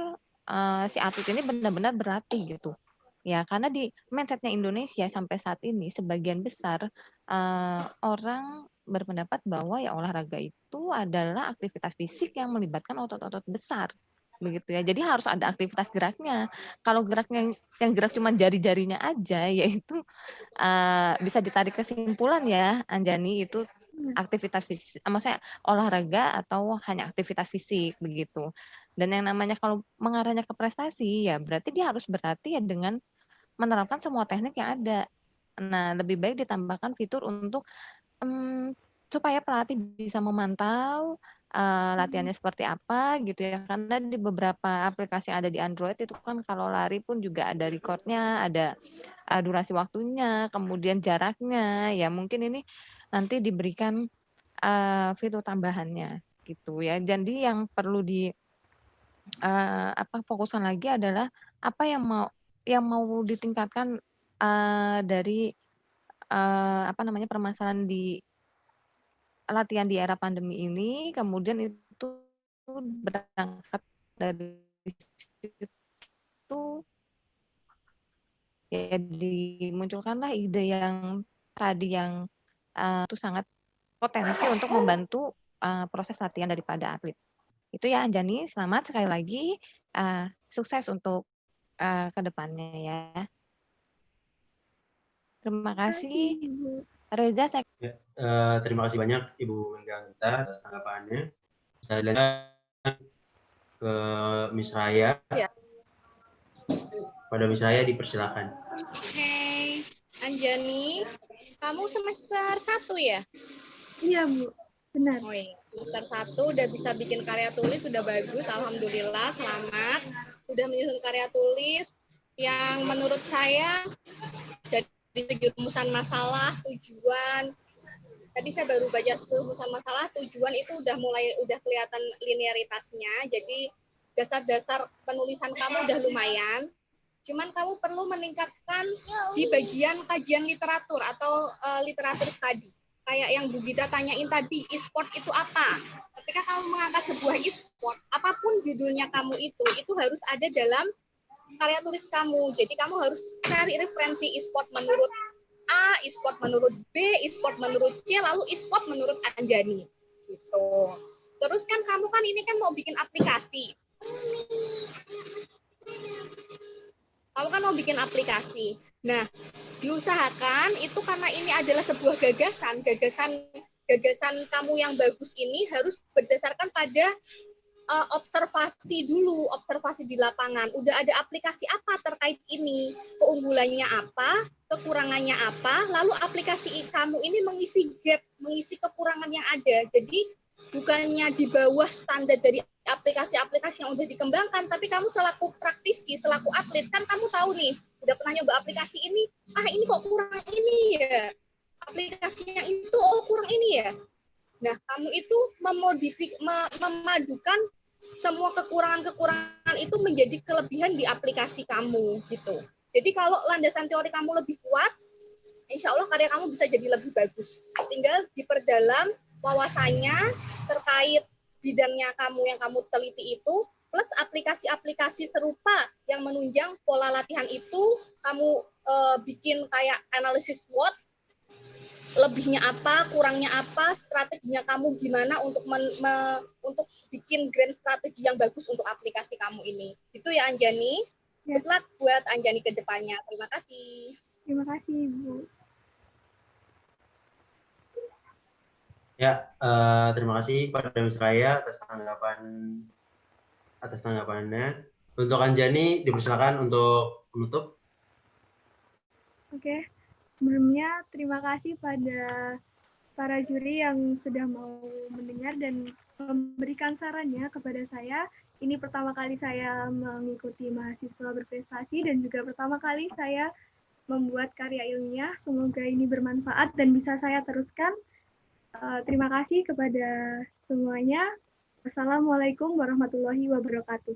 si atlet ini benar-benar berlatih gitu. Ya, karena di mindset-nya Indonesia sampai saat ini sebagian besar orang berpendapat bahwa ya olahraga itu adalah aktivitas fisik yang melibatkan otot-otot besar begitu ya. Jadi harus ada aktivitas geraknya. Kalau geraknya yang gerak cuma jari-jarinya aja, yaitu bisa ditarik kesimpulan ya, Anjani itu aktivitas fisik, maksudnya olahraga atau hanya aktivitas fisik begitu. Dan yang namanya kalau mengarahnya ke prestasi ya berarti dia harus berlatih ya dengan menerapkan semua teknik yang ada. Nah, lebih baik ditambahkan fitur untuk supaya pelatih bisa memantau latihannya seperti apa gitu ya, karena di beberapa aplikasi yang ada di Android itu kan kalau lari pun juga ada recordnya, ada durasi waktunya, kemudian jaraknya, ya mungkin ini nanti diberikan fitur tambahannya gitu ya. Jadi yang perlu di fokuskan lagi adalah apa yang mau ditingkatkan dari permasalahan di latihan di era pandemi ini, kemudian itu berangkat dari situ ya dimunculkanlah ide yang tadi yang itu sangat potensi untuk membantu proses latihan daripada atlet. Itu ya Anjani, selamat sekali lagi, sukses untuk ke depannya ya. Terima kasih. Reza, saya Terima kasih banyak Ibu Menggangita atas tanggapannya. Saya dilanjutkan ke Miss Raya. Ya. Pada Miss Raya dipersilakan. Hey, Anjani, kamu semester 1 ya? Iya, Bu. Benar. Oh iya, semester 1 udah bisa bikin karya tulis, udah bagus, alhamdulillah, selamat. Udah menyusun karya tulis yang menurut saya dari segi rumusan masalah, tujuan. Tadi saya baru baca rumusan masalah, tujuan itu udah kelihatan linearitasnya. Jadi dasar-dasar penulisan kamu udah lumayan. Cuman kamu perlu meningkatkan di bagian kajian literatur atau literatur study. Kayak yang Bu Gita tanyain tadi, e-sport itu apa? Ketika kamu mengangkat sebuah e-sport, apapun judulnya kamu itu harus ada dalam karya tulis kamu. Jadi kamu harus cari referensi e-sport menurut A, e-sport menurut B, e-sport menurut C, lalu e-sport menurut Anjani. Gitu. Terus kan kamu kan ini kan mau bikin aplikasi. Kamu kan mau bikin aplikasi. Nah, diusahakan itu karena ini adalah sebuah gagasan kamu yang bagus ini harus berdasarkan pada observasi di lapangan. Udah ada aplikasi apa terkait ini, keunggulannya apa, kekurangannya apa, lalu aplikasi kamu ini mengisi gap, mengisi kekurangan yang ada. Jadi bukannya di bawah standar dari aplikasi-aplikasi yang udah dikembangkan, tapi kamu selaku praktisi, selaku atlet, kan kamu tahu nih, udah pernah nyoba aplikasi ini, ini kok kurang ini ya, aplikasinya itu kurang ini ya. Nah, kamu itu memadukan semua kekurangan-kekurangan itu menjadi kelebihan di aplikasi kamu gitu. Jadi kalau landasan teori kamu lebih kuat, insya Allah karya kamu bisa jadi lebih bagus. Tinggal diperdalam wawasannya terkait bidangnya kamu yang kamu teliti itu, plus aplikasi-aplikasi serupa yang menunjang pola latihan itu, kamu bikin kayak analisis SWOT, lebihnya apa, kurangnya apa, strateginya kamu gimana untuk untuk bikin grand strategi yang bagus untuk aplikasi kamu ini. Itu ya Anjani. Ya. Good luck buat Anjani ke depannya. Terima kasih. Terima kasih, Bu. Ya, terima kasih kepada Miss Raya atas tanggapannya. Untuk Anjani dipersilakan untuk menutup. Oke. Sebelumnya terima kasih pada para juri yang sudah mau mendengar dan memberikan sarannya kepada saya. Ini pertama kali saya mengikuti mahasiswa berprestasi dan juga pertama kali saya membuat karya ilmiah. Semoga ini bermanfaat dan bisa saya teruskan. Terima kasih kepada semuanya. Wassalamualaikum warahmatullahi wabarakatuh.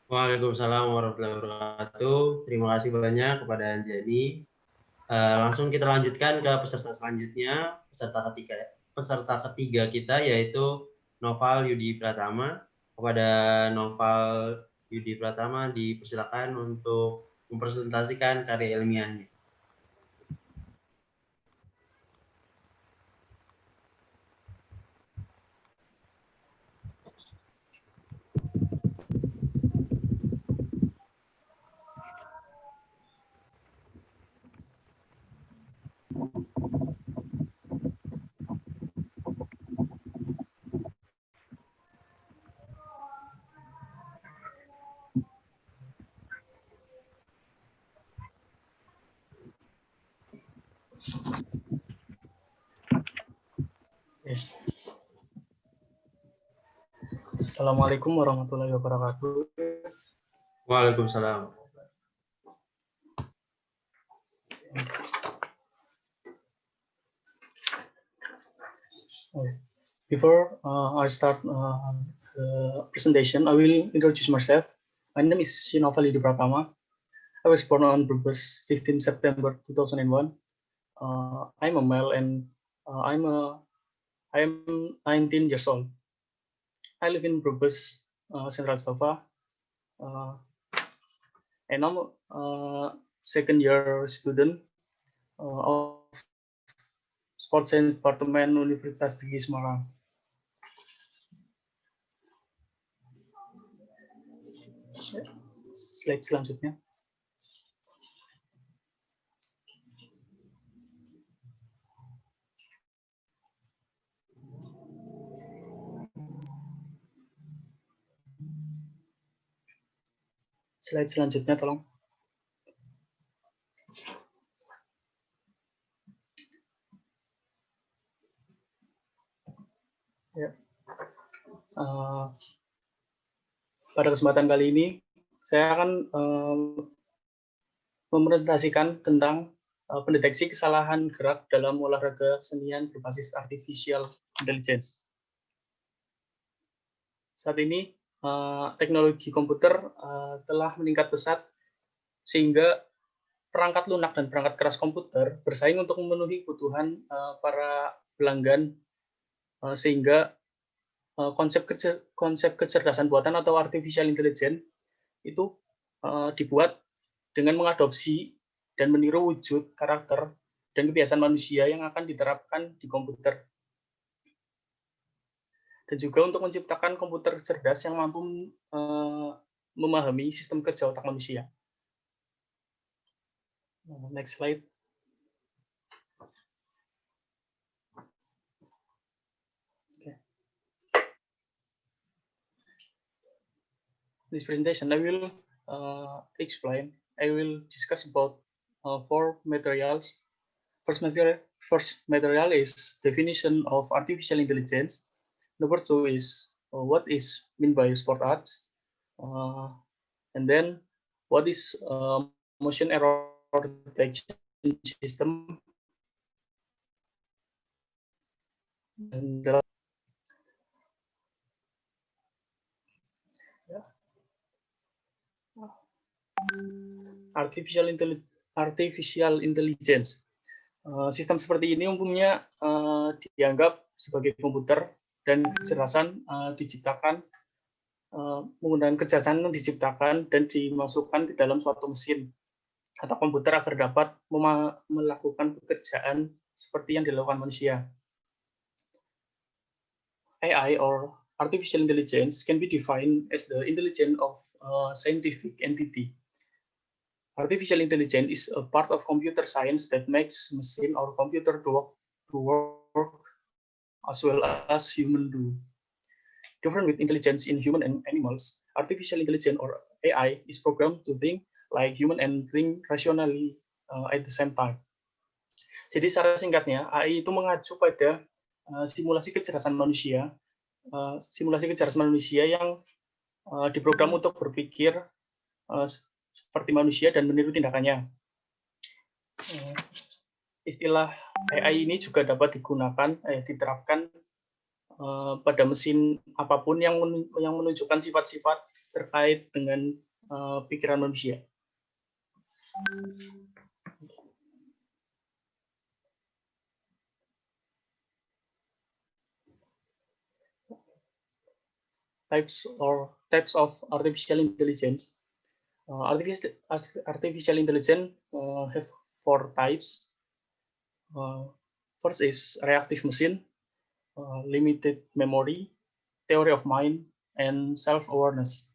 Waalaikumsalam warahmatullahi wabarakatuh. Terima kasih banyak kepada Anjani. Langsung kita lanjutkan ke peserta selanjutnya, peserta ketiga kita yaitu Noval Yudi Pratama. Kepada Noval Yudi Pratama dipersilakan untuk mempresentasikan karya ilmiahnya. Assalamualaikum warahmatullahi wabarakatuh. Waalaikumsalam. Before I start the presentation, I will introduce myself. My name is Noval Yudi Pratama. I was born on Brebes, 15 September 2001. I'm a male and I am 19 years old. I live in Brebes, Central Java, and I'm a second year student of Sports Science Department Universitas Negeri Semarang. Slide selanjutnya. Slide selanjutnya, tolong. Ya. Pada kesempatan kali ini, saya akan mempresentasikan tentang pendeteksi kesalahan gerak dalam olahraga kesenian berbasis artificial intelligence. Saat ini, teknologi komputer telah meningkat pesat sehingga perangkat lunak dan perangkat keras komputer bersaing untuk memenuhi kebutuhan para pelanggan, sehingga konsep kecerdasan buatan atau artificial intelligence itu dibuat dengan mengadopsi dan meniru wujud, karakter, dan kebiasaan manusia yang akan diterapkan di komputer. Dan juga untuk menciptakan komputer cerdas yang mampu memahami sistem kerja otak manusia. Next slide. Okay. This presentation, I will discuss about 4 materials. First material is definition of artificial intelligence. Number 2 is what is meant by sport arts, and then what is motion error detection system, and Artificial intelligence. Sistem seperti ini umumnya dianggap sebagai komputer dan kecerdasan diciptakan menggunakan kecerdasan yang diciptakan dan dimasukkan ke dalam suatu mesin atau komputer agar dapat melakukan pekerjaan seperti yang dilakukan manusia. AI or artificial intelligence can be defined as the intelligence of a scientific entity. Artificial intelligence is a part of computer science that makes machine or computer to work as well as human do. Different with intelligence in human and animals, artificial intelligence or AI is programmed to think like human and think rationally at the same time. Jadi secara singkatnya, AI itu mengacu pada simulasi kecerdasan manusia yang diprogram untuk berpikir seperti manusia dan meniru tindakannya. Istilah AI ini juga dapat diterapkan pada mesin apapun yang menunjukkan sifat-sifat terkait dengan pikiran manusia. Types of artificial intelligence. Artificial intelligence have 4 types. First is reactive machine, limited memory, theory of mind, and self-awareness.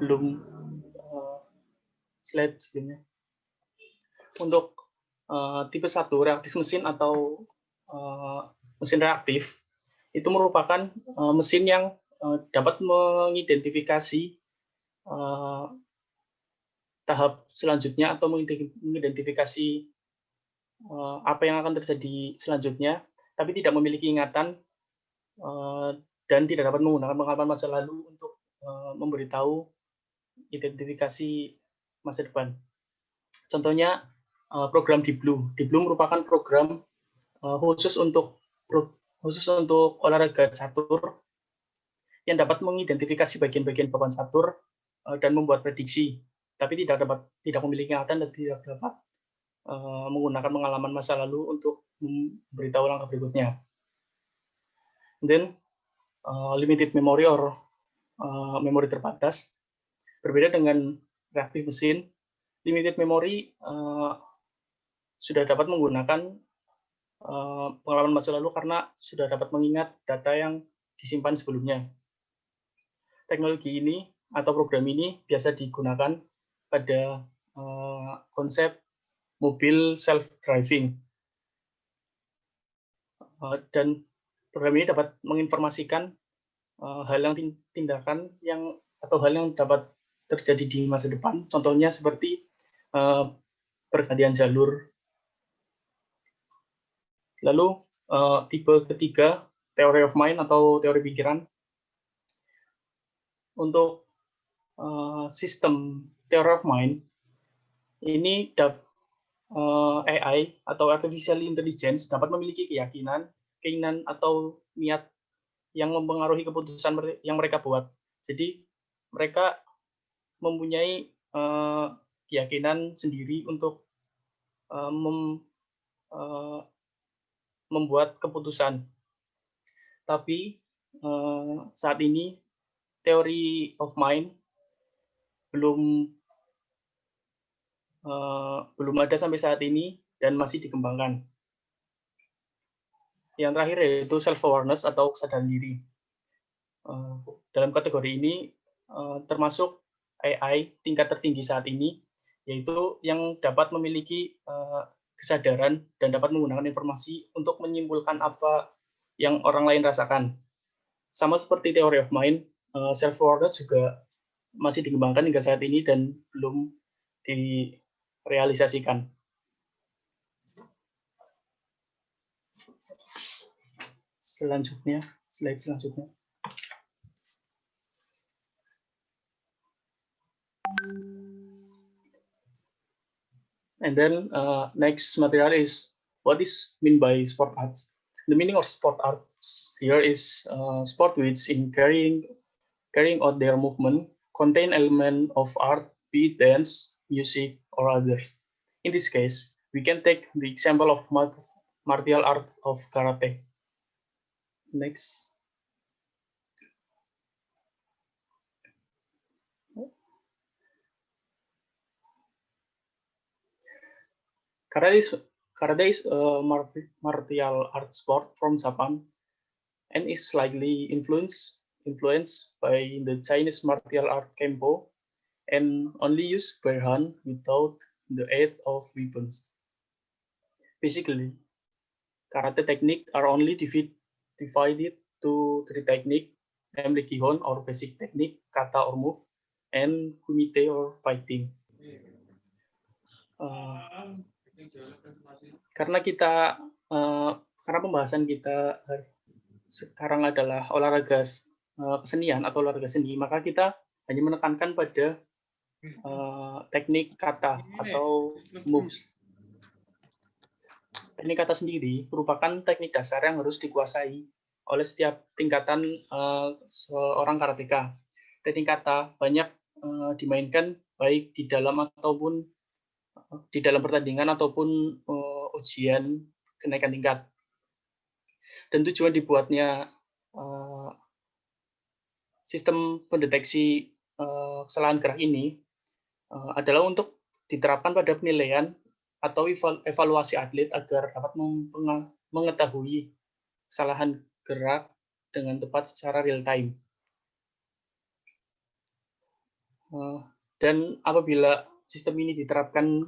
Belum slide sebelumnya. Untuk tipe 1 reaktif mesin atau mesin reaktif itu merupakan mesin yang dapat mengidentifikasi tahap selanjutnya atau mengidentifikasi apa yang akan terjadi selanjutnya, tapi tidak memiliki ingatan dan tidak dapat menggunakan pengalaman masa lalu untuk memberitahu identifikasi masa depan. Contohnya program Deep Blue. Deep Blue merupakan program khusus untuk olahraga catur yang dapat mengidentifikasi bagian-bagian papan catur dan membuat prediksi, tapi tidak memiliki ingatan dan tidak dapat menggunakan pengalaman masa lalu untuk memberitahu langkah berikutnya. Then limited memory or memori terbatas. Berbeda dengan reactive mesin, limited memory sudah dapat menggunakan pengalaman masa lalu karena sudah dapat mengingat data yang disimpan sebelumnya. Teknologi ini atau program ini biasa digunakan pada konsep mobil self-driving. Dan program ini dapat menginformasikan hal yang tindakan atau hal yang dapat terjadi di masa depan. Contohnya seperti pergantian jalur. Lalu tipe ketiga, theory of mind atau teori pikiran. Untuk sistem theory of mind, ini AI atau artificial intelligence dapat memiliki keinginan atau niat yang mempengaruhi keputusan yang mereka buat. Jadi mereka mempunyai keyakinan sendiri untuk membuat keputusan. Tapi saat ini theory of mind belum ada sampai saat ini dan masih dikembangkan. Yang terakhir yaitu self-awareness atau kesadaran diri. Dalam kategori ini termasuk AI tingkat tertinggi saat ini, yaitu yang dapat memiliki kesadaran dan dapat menggunakan informasi untuk menyimpulkan apa yang orang lain rasakan. Sama seperti theory of mind, self-awareness juga masih dikembangkan hingga saat ini dan belum direalisasikan. Slide selanjutnya. And then next material is what is mean by sport arts. The meaning of sport here is sport which in carrying out their movement contain element of art, be it dance, music, or others. In this case, we can take the example of martial art of karate. Next. Karate is a martial art sport from Japan and is slightly influenced by the Chinese martial art Kempo and only use bare hand without the aid of weapons. Basically, karate technique are only divided to three techniques, namely Kihon or basic technique, kata or move, and kumite or fighting. Karena pembahasan kita sekarang adalah olahraga kesenian atau olahraga seni, maka kita hanya menekankan pada teknik kata atau moves. Teknik kata sendiri merupakan teknik dasar yang harus dikuasai oleh setiap tingkatan seorang karateka. Teknik kata banyak dimainkan baik di dalam pertandingan ataupun ujian kenaikan tingkat. Dan tujuan dibuatnya sistem pendeteksi kesalahan gerak ini adalah untuk diterapkan pada penilaian atau evaluasi atlet agar dapat mengetahui kesalahan gerak dengan tepat secara real time. Dan apabila sistem ini diterapkan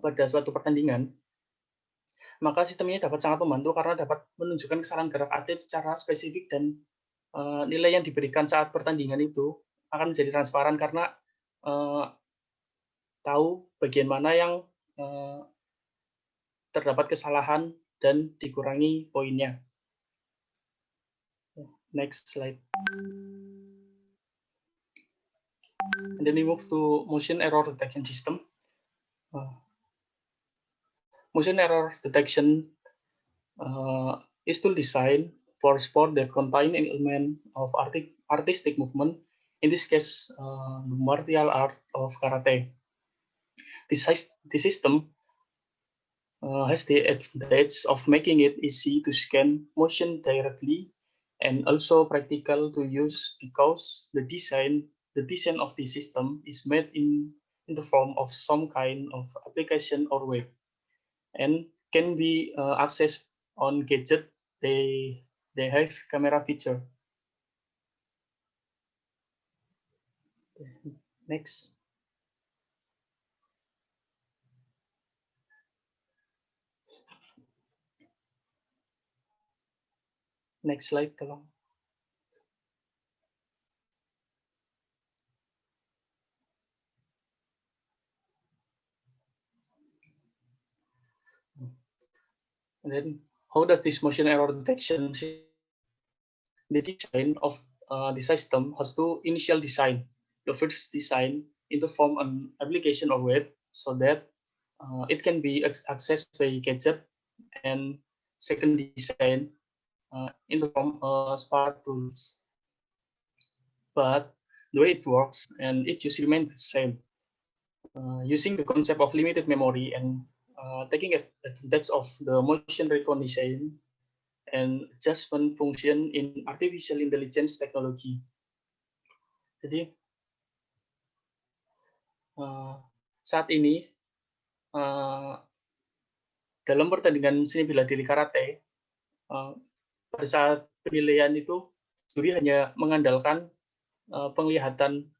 pada suatu pertandingan, maka sistem ini dapat sangat membantu karena dapat menunjukkan kesalahan gerak atlet secara spesifik dan nilai yang diberikan saat pertandingan itu akan menjadi transparan karena tahu bagian mana yang terdapat kesalahan dan dikurangi poinnya. Next slide. And then we move to motion error detection system. Motion error detection is tool designed for sport that contain an element of artistic movement. In this case, the martial art of karate. This system has the advantage of making it easy to scan motion directly and also practical to use because the design of the system is made in the form of some kind of application or web and can be accessed on gadget. They have camera feature. Next. Next slide, tolong. And then, how does this motion error detection? The design of the system has two initial design. The first design in the form an application or web so that it can be accessed by gadget, and second design in the form of smart tools. But the way it works and it just remains the same. Using the concept of limited memory and taking advantage of the motion recognition and adjustment function in artificial intelligence technology. Jadi saat ini dalam pertandingan seni bela diri karate, pada saat penilaian itu juri hanya mengandalkan penglihatan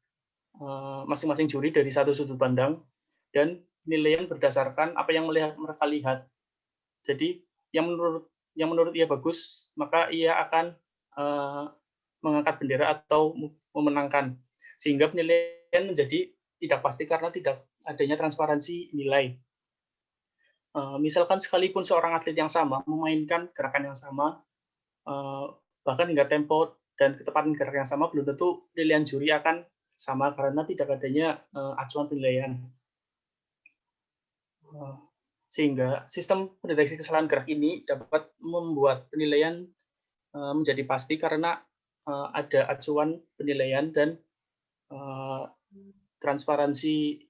masing-masing juri dari satu sudut pandang dan penilaian berdasarkan apa yang mereka lihat. Jadi yang menurut ia bagus, maka ia akan mengangkat bendera atau memenangkan. Sehingga penilaian menjadi tidak pasti karena tidak adanya transparansi nilai. Misalkan sekalipun seorang atlet yang sama memainkan gerakan yang sama, bahkan hingga tempo dan ketepatan gerak yang sama, belum tentu penilaian juri akan sama karena tidak adanya acuan penilaian. Sehingga sistem pendeteksi kesalahan gerak ini dapat membuat penilaian menjadi pasti karena ada acuan penilaian dan transparansi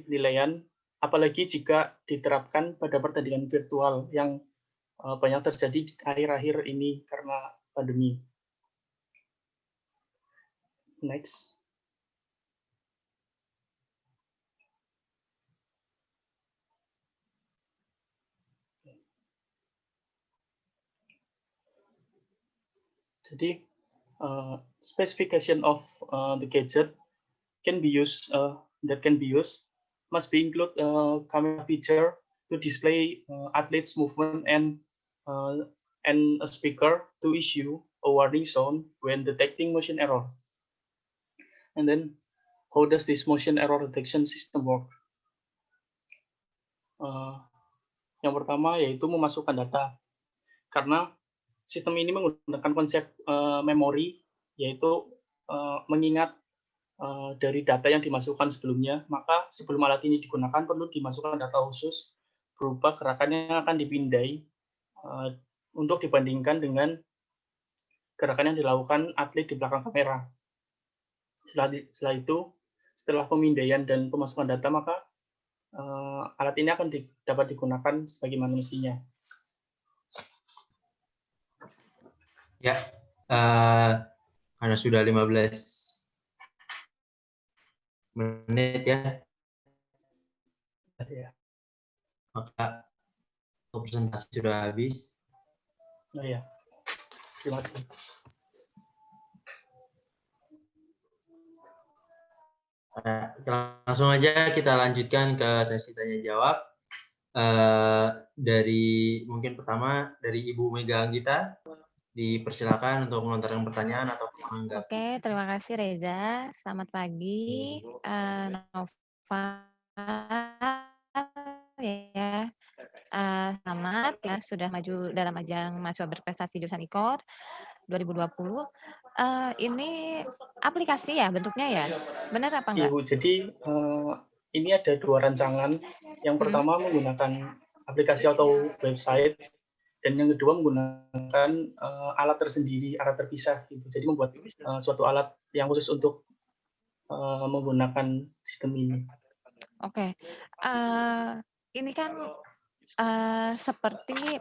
penilaian, apalagi jika diterapkan pada pertandingan virtual yang banyak terjadi di akhir-akhir ini karena pandemi. Next. Jadi, specification of the gadget can be used must be include camera feature to display athletes movement and a speaker to issue a warning sound when detecting motion error. And then how does this motion error detection system work? Yang pertama yaitu memasukkan data, karena sistem ini menggunakan konsep memori, yaitu mengingat dari data yang dimasukkan sebelumnya. Maka sebelum alat ini digunakan perlu dimasukkan data khusus berupa gerakan yang akan dipindai untuk dibandingkan dengan gerakan yang dilakukan atlet di belakang kamera. Setelah itu, setelah pemindaian dan pemasukan data, maka alat ini akan dapat digunakan sebagaimana mestinya. Ya, karena sudah 15 menit ya, maka presentasi sudah habis. Oh ya, terima kasih. Langsung aja kita lanjutkan ke sesi tanya jawab. Dari mungkin pertama dari Ibu Mega Anggita, dipersilakan untuk melontarkan pertanyaan atau menanggapi. Oke, terima kasih Reza. Selamat pagi, Nova. Ya, selamat ya sudah maju dalam ajang mahasiswa berprestasi jurusan IKOR 2020. Ini aplikasi ya bentuknya ya, benar apa enggak? Ibu, jadi ini ada dua rancangan. Yang pertama menggunakan aplikasi atau website, dan yang kedua menggunakan alat tersendiri, alat terpisah. Gitu. Jadi membuat suatu alat yang khusus untuk menggunakan sistem ini. Oke, ini kan seperti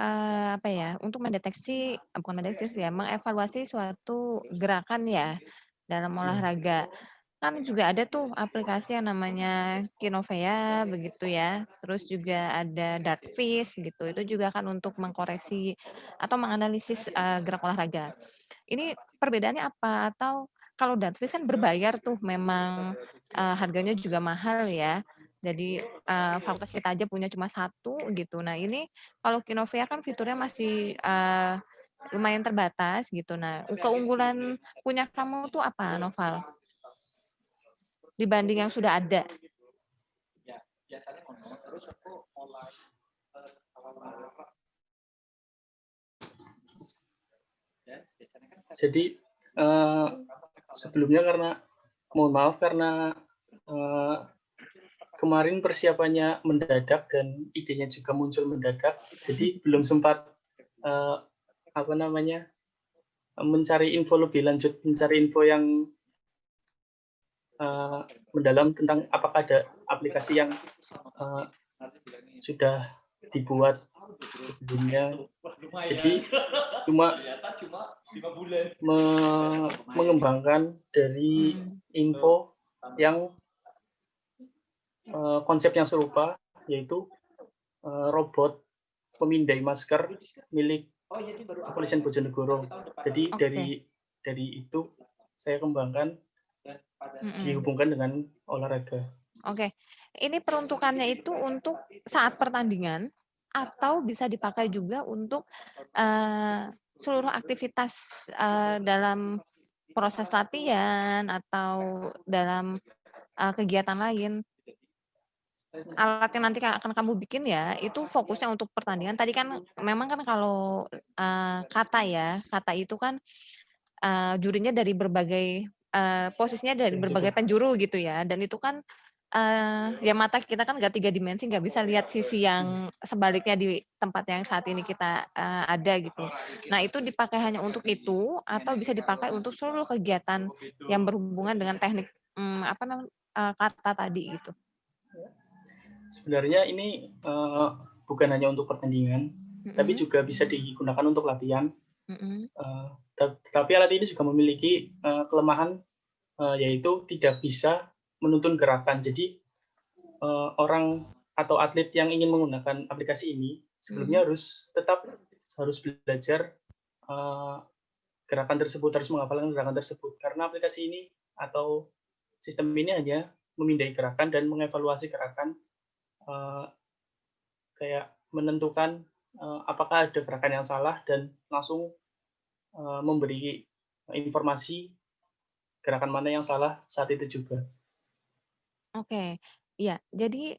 apa ya, untuk mendeteksi, bukan mendeteksi ya, mengevaluasi suatu gerakan ya dalam olahraga. Kan juga ada tuh aplikasi yang namanya Kinovea begitu ya. Terus juga ada Dartfish gitu. Itu juga kan untuk mengkoreksi atau menganalisis gerak olahraga. Ini perbedaannya apa? Atau kalau Dartfish kan berbayar tuh, memang harganya juga mahal ya. Jadi fakultas kita aja punya cuma satu gitu. Nah ini kalau Kinovea kan fiturnya masih lumayan terbatas gitu. Nah keunggulan punya kamu tuh apa, Noval? Dibanding yang sudah ada. Jadi sebelumnya mohon maaf karena kemarin persiapannya mendadak dan idenya juga muncul mendadak, jadi belum sempat mencari info lebih lanjut, mencari info yang mendalam tentang apakah ada aplikasi yang sudah dibuat sebelumnya. Jadi cuma mengembangkan dari info yang konsep yang serupa, yaitu robot pemindai masker milik Kepolisian Bojonegoro. Jadi dari itu saya kembangkan dihubungkan dengan olahraga. Oke, ini peruntukannya itu untuk saat pertandingan atau bisa dipakai juga untuk seluruh aktivitas dalam proses latihan atau dalam kegiatan lain. Alat yang nanti akan kamu bikin ya, itu fokusnya untuk pertandingan. Tadi kan memang kan kalau kata itu kan jurinya dari berbagai posisinya dari berbagai penjuru gitu ya, dan itu kan ya mata kita kan nggak 3 dimensi, nggak bisa lihat sisi yang sebaliknya di tempat yang saat ini kita ada gitu. Nah itu dipakai hanya untuk itu atau bisa dipakai untuk seluruh kegiatan yang berhubungan dengan teknik kata tadi gitu. Sebenarnya ini bukan hanya untuk pertandingan, tapi juga bisa digunakan untuk latihan. Tapi alat ini juga memiliki kelemahan, yaitu tidak bisa menuntun gerakan. Jadi orang atau atlet yang ingin menggunakan aplikasi ini sebelumnya harus belajar gerakan tersebut, harus menghafalkan gerakan tersebut. Karena aplikasi ini atau sistem ini hanya memindai gerakan dan mengevaluasi gerakan, kayak menentukan apakah ada gerakan yang salah dan langsung memberi informasi gerakan mana yang salah saat itu juga. Oke, iya. Jadi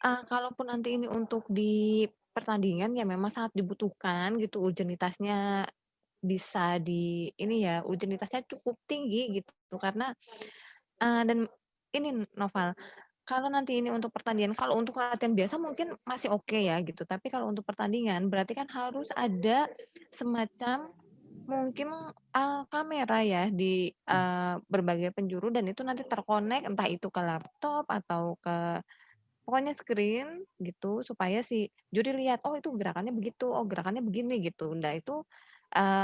kalaupun nanti ini untuk di pertandingan ya memang sangat dibutuhkan gitu urgenitasnya bisa urgenitasnya cukup tinggi gitu karena dan ini Noval, kalau nanti ini untuk pertandingan, kalau untuk latihan biasa mungkin masih oke ya gitu, tapi kalau untuk pertandingan berarti kan harus ada semacam mungkin kamera ya di berbagai penjuru dan itu nanti terkonek entah itu ke laptop atau ke pokoknya screen gitu supaya si juri lihat, oh itu gerakannya begitu, oh gerakannya begini gitu. Nah itu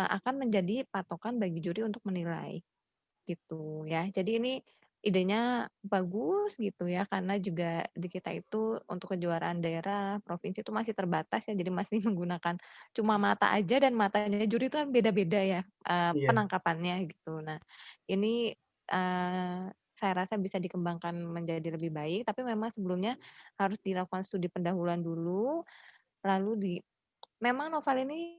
akan menjadi patokan bagi juri untuk menilai gitu ya. Jadi ini idenya bagus gitu ya karena juga di kita itu untuk kejuaraan daerah, provinsi itu masih terbatas ya. Jadi masih menggunakan cuma mata aja dan matanya juri itu kan beda-beda ya penangkapannya gitu. Nah, ini saya rasa bisa dikembangkan menjadi lebih baik tapi memang sebelumnya harus dilakukan studi pendahuluan dulu lalu memang novel ini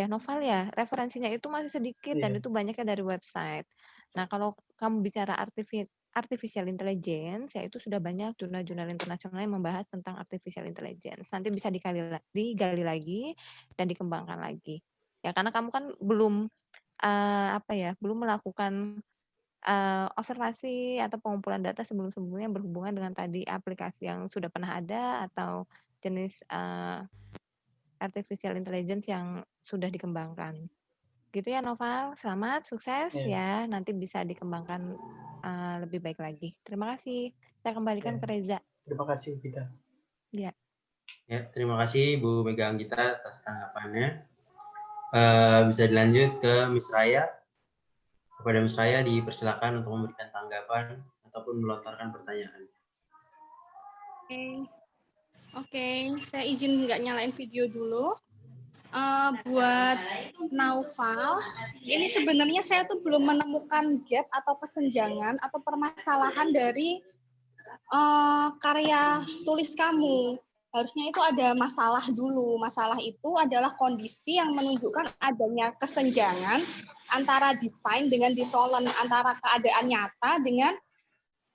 novel ya referensinya itu masih sedikit dan itu banyaknya dari website. Nah, kalau kamu bicara artificial intelligence ya itu sudah banyak jurnal-jurnal internasional yang membahas tentang artificial intelligence. Nanti bisa digali lagi dan dikembangkan lagi. Ya karena kamu kan belum belum melakukan observasi atau pengumpulan data sebelum-sebelumnya yang berhubungan dengan tadi aplikasi yang sudah pernah ada atau jenis artificial intelligence yang sudah dikembangkan. Gitu ya Noval, selamat, sukses ya. Nanti bisa dikembangkan lebih baik lagi. Terima kasih. Saya kembalikan ke Reza. Terima kasih, Vita. Ya. Ya, terima kasih Bu Mega Anggita atas tanggapannya. Bisa dilanjut ke Miss Raya. Kepada Miss Raya dipersilakan untuk memberikan tanggapan ataupun melontarkan pertanyaan. Oke, saya izin nggak nyalain video dulu. Buat Naufal, ini sebenarnya saya tuh belum menemukan gap atau kesenjangan atau permasalahan dari karya tulis kamu. Harusnya itu ada masalah dulu. Masalah itu adalah kondisi yang menunjukkan adanya kesenjangan antara desain dengan disolen, antara keadaan nyata dengan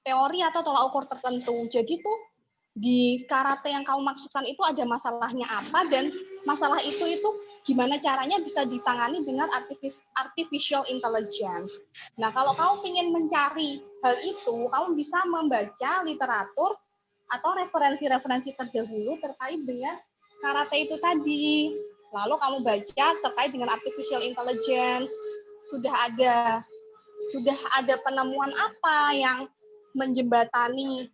teori atau tolak ukur tertentu. Jadi tuh di karate yang kamu maksudkan itu ada masalahnya apa dan masalah itu gimana caranya bisa ditangani dengan artificial intelligence. Nah, kalau kamu ingin mencari hal itu, kamu bisa membaca literatur atau referensi-referensi terdahulu terkait dengan karate itu tadi. Lalu kamu baca terkait dengan artificial intelligence, sudah ada penemuan apa yang menjembatani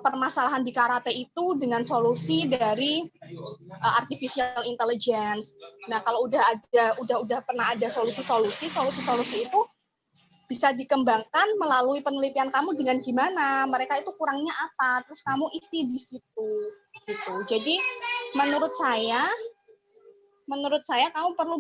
permasalahan di karate itu dengan solusi dari artificial intelligence. Nah, kalau udah pernah ada solusi itu bisa dikembangkan melalui penelitian kamu dengan gimana, mereka itu kurangnya apa, terus kamu isi di situ gitu. Jadi menurut saya kamu perlu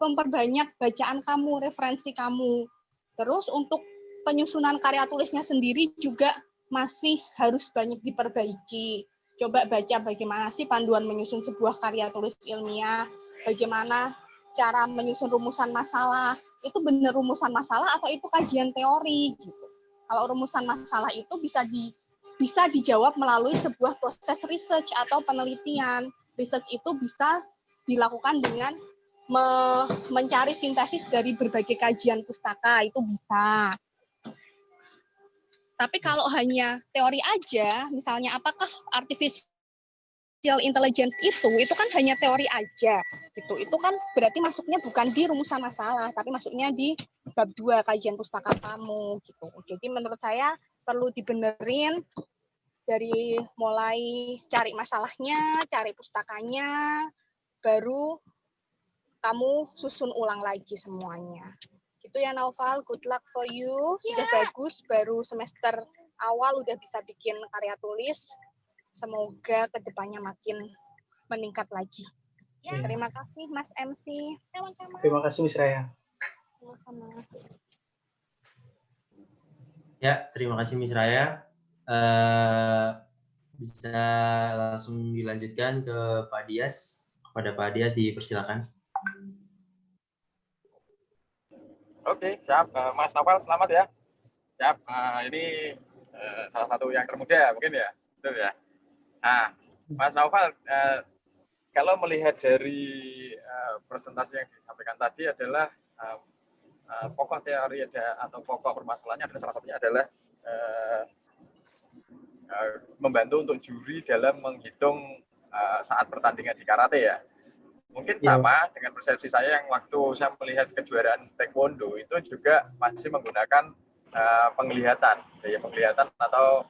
memperbanyak bacaan kamu, referensi kamu. Terus untuk penyusunan karya tulisnya sendiri juga masih harus banyak diperbaiki. Coba baca bagaimana sih panduan menyusun sebuah karya tulis ilmiah, bagaimana cara menyusun rumusan masalah, itu benar rumusan masalah atau itu kajian teori gitu. Kalau rumusan masalah itu bisa dijawab melalui sebuah proses research atau penelitian. Research itu bisa dilakukan dengan mencari sintesis dari berbagai kajian pustaka, itu bisa. Tapi kalau hanya teori aja, misalnya apakah artificial intelligence itu kan hanya teori aja gitu. Itu kan berarti masuknya bukan di rumusan masalah, tapi masuknya di bab 2 kajian pustaka kamu gitu. Jadi menurut saya perlu dibenerin dari mulai cari masalahnya, cari pustakanya, baru kamu susun ulang lagi semuanya. Gitu ya Naufal, good luck for you. Sudah bagus, baru semester awal udah bisa bikin karya tulis. Semoga kedepannya makin meningkat lagi. Terima kasih Mas MC. Terima kasih Miss Raya. Ya, terima kasih Miss Raya. Bisa langsung dilanjutkan ke Pak Dias. Kepada Pak Dias dipersilakan. Oke, siap. Mas Naufal, selamat ya. Siap. Ini salah satu yang termuda mungkin ya. Betul ya. Nah, Mas Naufal, kalau melihat dari presentasi yang disampaikan tadi adalah pokok teori atau pokok permasalahannya adalah salah satunya adalah membantu untuk juri dalam menghitung saat pertandingan di karate ya. Mungkin sama dengan persepsi saya yang waktu saya melihat kejuaraan taekwondo itu juga masih menggunakan penglihatan, daya penglihatan atau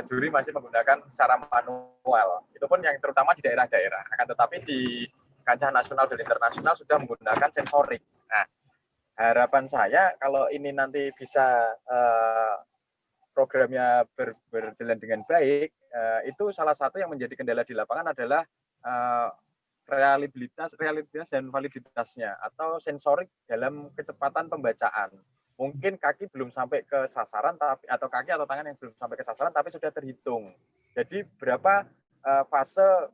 juri masih menggunakan secara manual. Itu pun yang terutama di daerah-daerah. Akan tetapi di kancah nasional dan internasional sudah menggunakan sensorik. Nah, harapan saya kalau ini nanti bisa programnya berjalan dengan baik, itu salah satu yang menjadi kendala di lapangan adalah reliabilitas dan validitasnya atau sensorik dalam kecepatan pembacaan. Mungkin kaki belum sampai ke sasaran atau kaki atau tangan yang belum sampai ke sasaran tapi sudah terhitung. Jadi berapa fase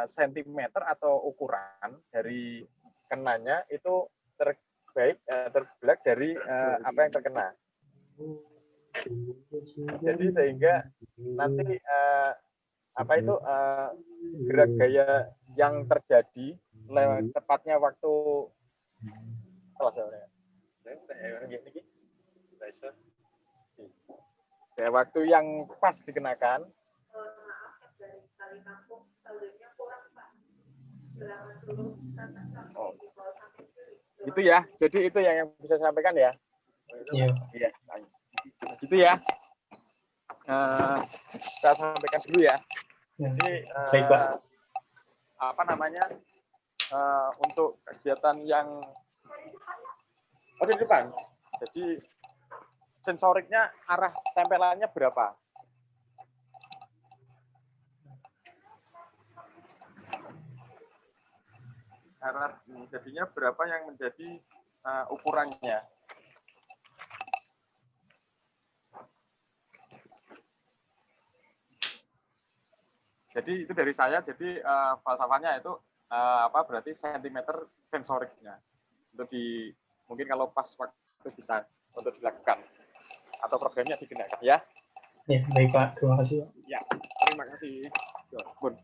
sentimeter atau ukuran dari kenanya itu terbelah dari apa yang terkena. Jadi sehingga nanti gerak gaya yang terjadi tepatnya waktu waktu yang pas dikenakan gitu ya. Jadi itu yang bisa saya sampaikan ya. Iya. Gitu ya. Saya sampaikan dulu ya. Jadi untuk kegiatan yang di depan. Jadi sensoriknya arah tempelannya berapa? Jadinya berapa yang menjadi ukurannya? Jadi itu dari saya. Jadi falsafahnya itu berarti sentimeter sensoriknya untuk mungkin kalau pas waktu bisa untuk dilakukan atau programnya digunakan ya. Ya, baik Pak. Terima kasih. Ya, terima kasih. Bun.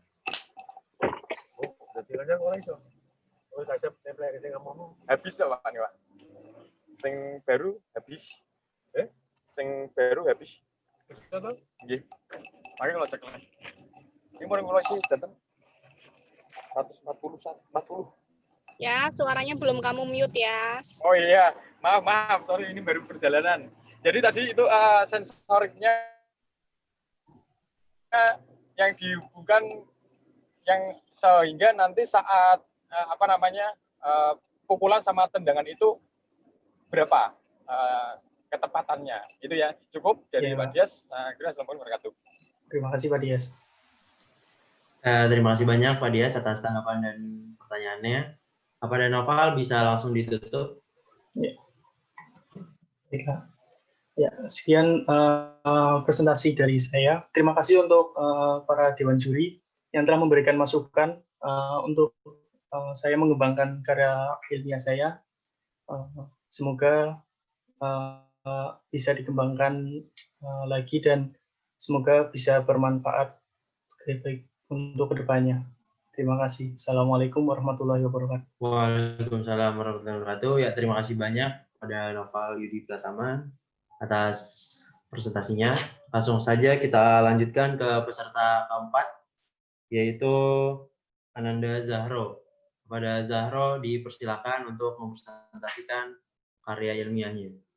Habis ya Pak nih Pak. Sing baru habis. Sing baru habis. Nggih. Makanya kalau cek lagi. Ini mulai sih datang 140. Ya, suaranya belum kamu mute ya. Oh iya, maaf, sorry ini baru perjalanan. Jadi tadi itu sensoriknya yang dihubungkan yang sehingga nanti saat pukulan sama tendangan itu berapa ketepatannya. Itu ya, cukup dari Pak Dias. Assalamualaikum warahmatullahi wabarakatuh. Terima kasih Pak Dias. Terima kasih banyak Pak Dias atas tanggapan dan pertanyaannya. Apa dan Naufal bisa langsung ditutup? Ya. Baiklah. Ya, sekian presentasi dari saya. Terima kasih untuk para dewan juri yang telah memberikan masukan untuk saya mengembangkan karya ilmiah saya. Semoga bisa dikembangkan lagi dan semoga bisa bermanfaat baik untuk kedepannya. Terima kasih. Assalamualaikum warahmatullahi wabarakatuh. Waalaikumsalam warahmatullahi wabarakatuh. Ya, terima kasih banyak pada Naufal Yudi Pratama atas presentasinya. Langsung saja kita lanjutkan ke peserta keempat, yaitu Ananda Zahro. Kepada Zahro dipersilakan untuk mempresentasikan karya ilmiahnya.